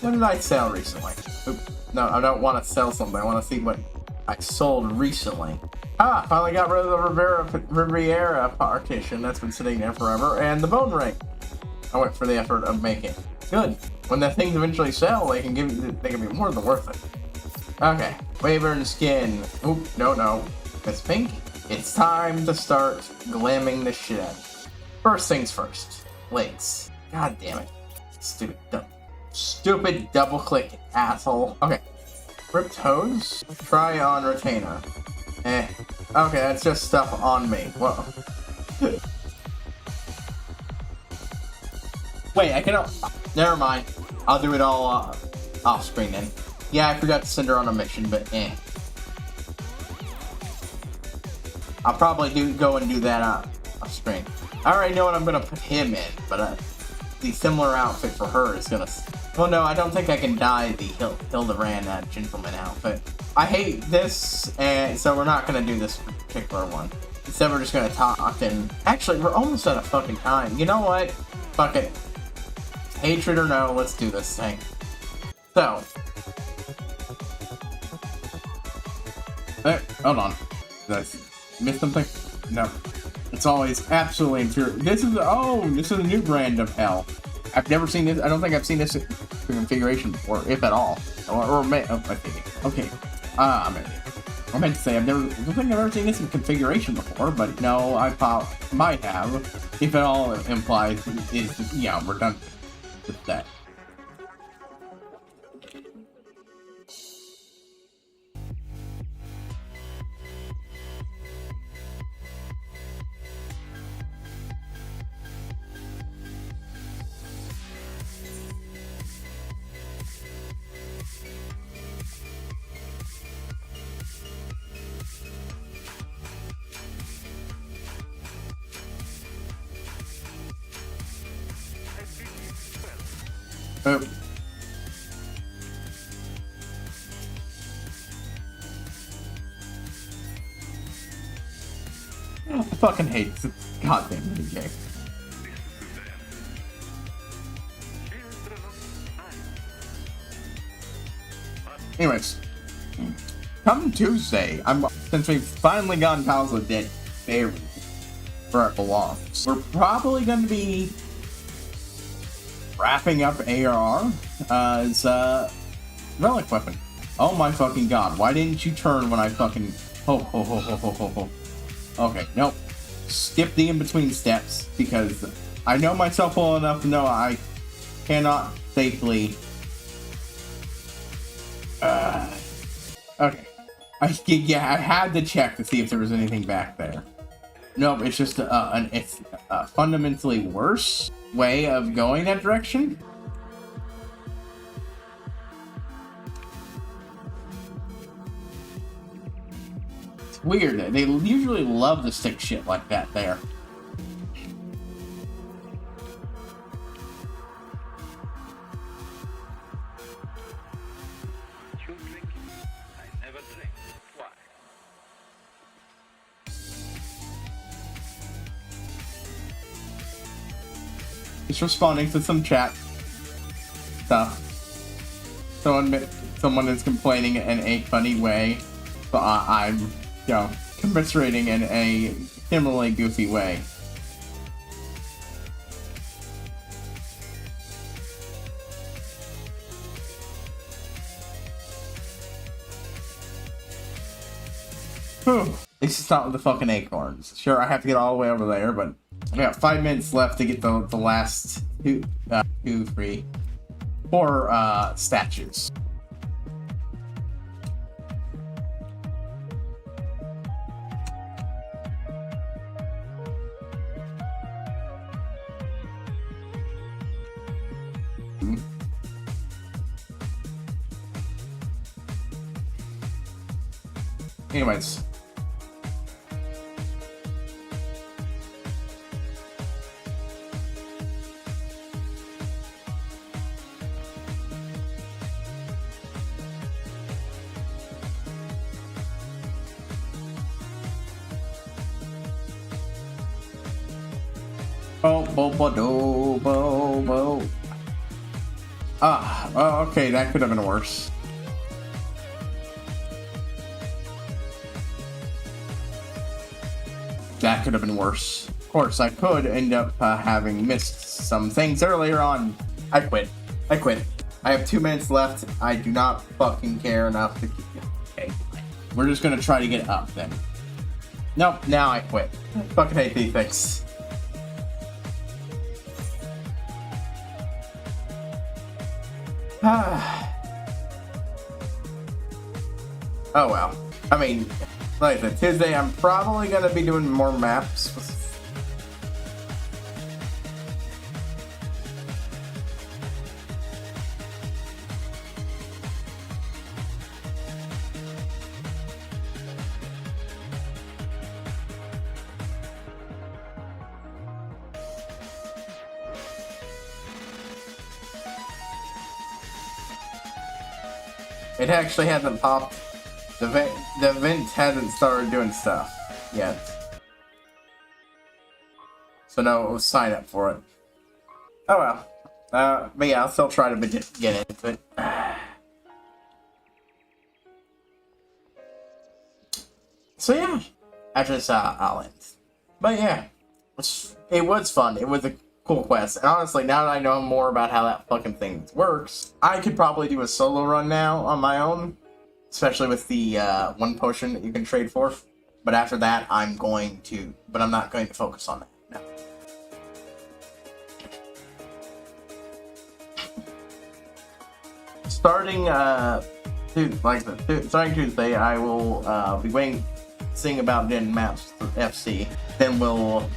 what did I sell recently? Oop, no, I don't want to sell something, I want to see what I sold recently. Finally got rid of the Riviera partition that's been sitting there forever, and the bone ring. I went for the effort of making it. Good. When the things eventually sell, they can be more than worth it. Okay, Wyvern skin. Oop, no. It's pink. It's time to start glamming the shit out. First things first. Legs. God damn it. Stupid double click, asshole. Okay. Ripped hose. Try on retainer. Okay, that's just stuff on me. Whoa. Wait, I cannot. Never mind. I'll do it all off screen then. Yeah, I forgot to send her on a mission, but I'll probably go and do that off screen. I already know what I'm gonna put him in, but the similar outfit for her is gonna... Well, no, I don't think I can dye the Hildebrand gentleman outfit. I hate this, and so we're not gonna do this particular one. Instead, we're just gonna talk, and... Actually, we're almost out of fucking time. You know what? Fuck it. Hatred or no, let's do this thing. So... hold on. Did I miss something? No. It's always absolutely infuriating. This is a new brand of hell. I've never seen this. I don't think I've seen this configuration before, if at all. Okay. I meant to say I don't think I've ever seen this in configuration before, but no, I might have. If at all, it implies is yeah, we're done with that. I fucking hate this goddamn game. Anyways, come Tuesday, since we've finally gotten Palace of Dead there where it belongs, we're probably going to be wrapping up ARR as a relic weapon. Oh my fucking god, why didn't you turn when I fucking... Ho. Okay, nope. Skip the in-between steps, because I know myself well enough to know I cannot safely... Okay. I had to check to see if there was anything back there. Nope, it's just it's a fundamentally worse way of going that direction. It's weird. They usually love to stick shit like that there. Just responding to some chat stuff. Someone is complaining in a funny way, but I'm, commiserating in a similarly goofy way. Whew. At least it's not with the fucking acorns. Sure, I have to get all the way over there, but I got 5 minutes left to get the last 4 statues. Anyways. Okay, that could have been worse. That could have been worse. Of course, I could end up having missed some things earlier on. I quit. I have 2 minutes left. I do not fucking care enough to keep it. Okay. We're just gonna try to get up then. Nope, now I quit. I fucking hate these things. Oh well. I mean, like I said, Tuesday I'm probably gonna be doing more maps. It actually hasn't popped. The event hasn't started doing stuff yet. So no sign up for it. Oh well. But yeah, I'll still try to get into it. So yeah, after this, I'll end. But yeah, it was fun. It was a cool quest. And honestly, now that I know more about how that fucking thing works, I could probably do a solo run now on my own. Especially with the one potion that you can trade for. But after that, I'm not going to focus on that. No. Starting Tuesday, I will be seeing about getting maps for FC. Then we'll,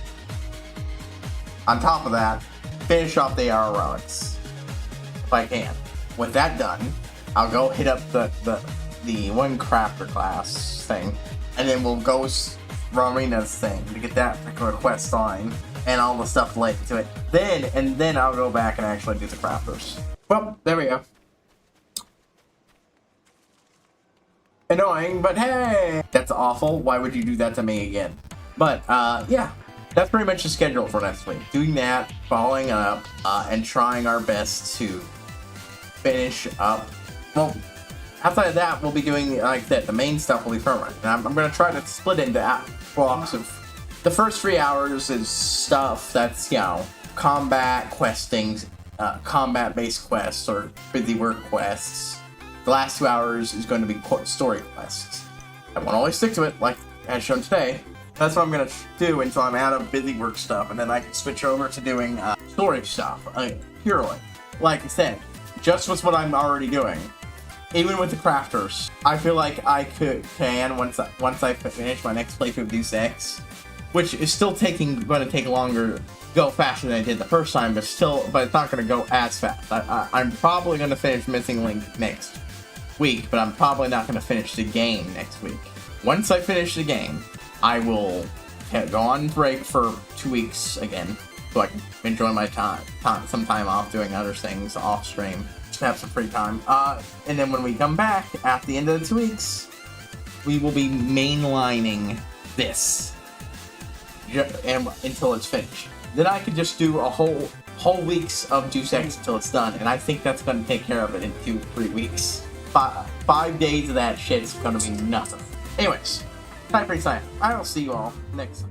on top of that, finish off the AR relics if I can. With that done, I'll go hit up the one crafter class thing, and then we'll go Romina's thing to get that particular quest line and all the stuff related to it. Then I'll go back and actually do the crafters. Well, there we go. Annoying, but hey! That's awful. Why would you do that to me again? But, yeah. That's pretty much the schedule for next week. Doing that, following up, and trying our best to finish up. Well, outside of that, we'll be doing, like that, the main stuff will be permanent. And I'm going to try to split into blocks of... The first 3 hours is stuff that's, you know, combat questing, combat-based quests, or busy work quests. The last 2 hours is going to be story quests. I won't always stick to it, like as shown today. That's what I'm going to do until I'm out of busy work stuff, and then I can switch over to doing story stuff, purely. Like I said, just with what I'm already doing. Even with the crafters, I feel like I can once I finish my next playthrough of Deus Ex, which is still going to take longer, go faster than I did the first time, but it's not going to go as fast. I'm probably going to finish Missing Link next week, but I'm probably not going to finish the game next week. Once I finish the game, I will go on break for 2 weeks again, so I can enjoy my some time off doing other things off stream. Have some free time, and then when we come back at the end of the 2 weeks, we will be mainlining this until it's finished. Then I could just do a whole weeks of Deus Ex until it's done, and I think that's going to take care of it in 2-3 weeks. 5 days of that shit's going to be nothing. Anyways, HighPriest, I will see you all next time.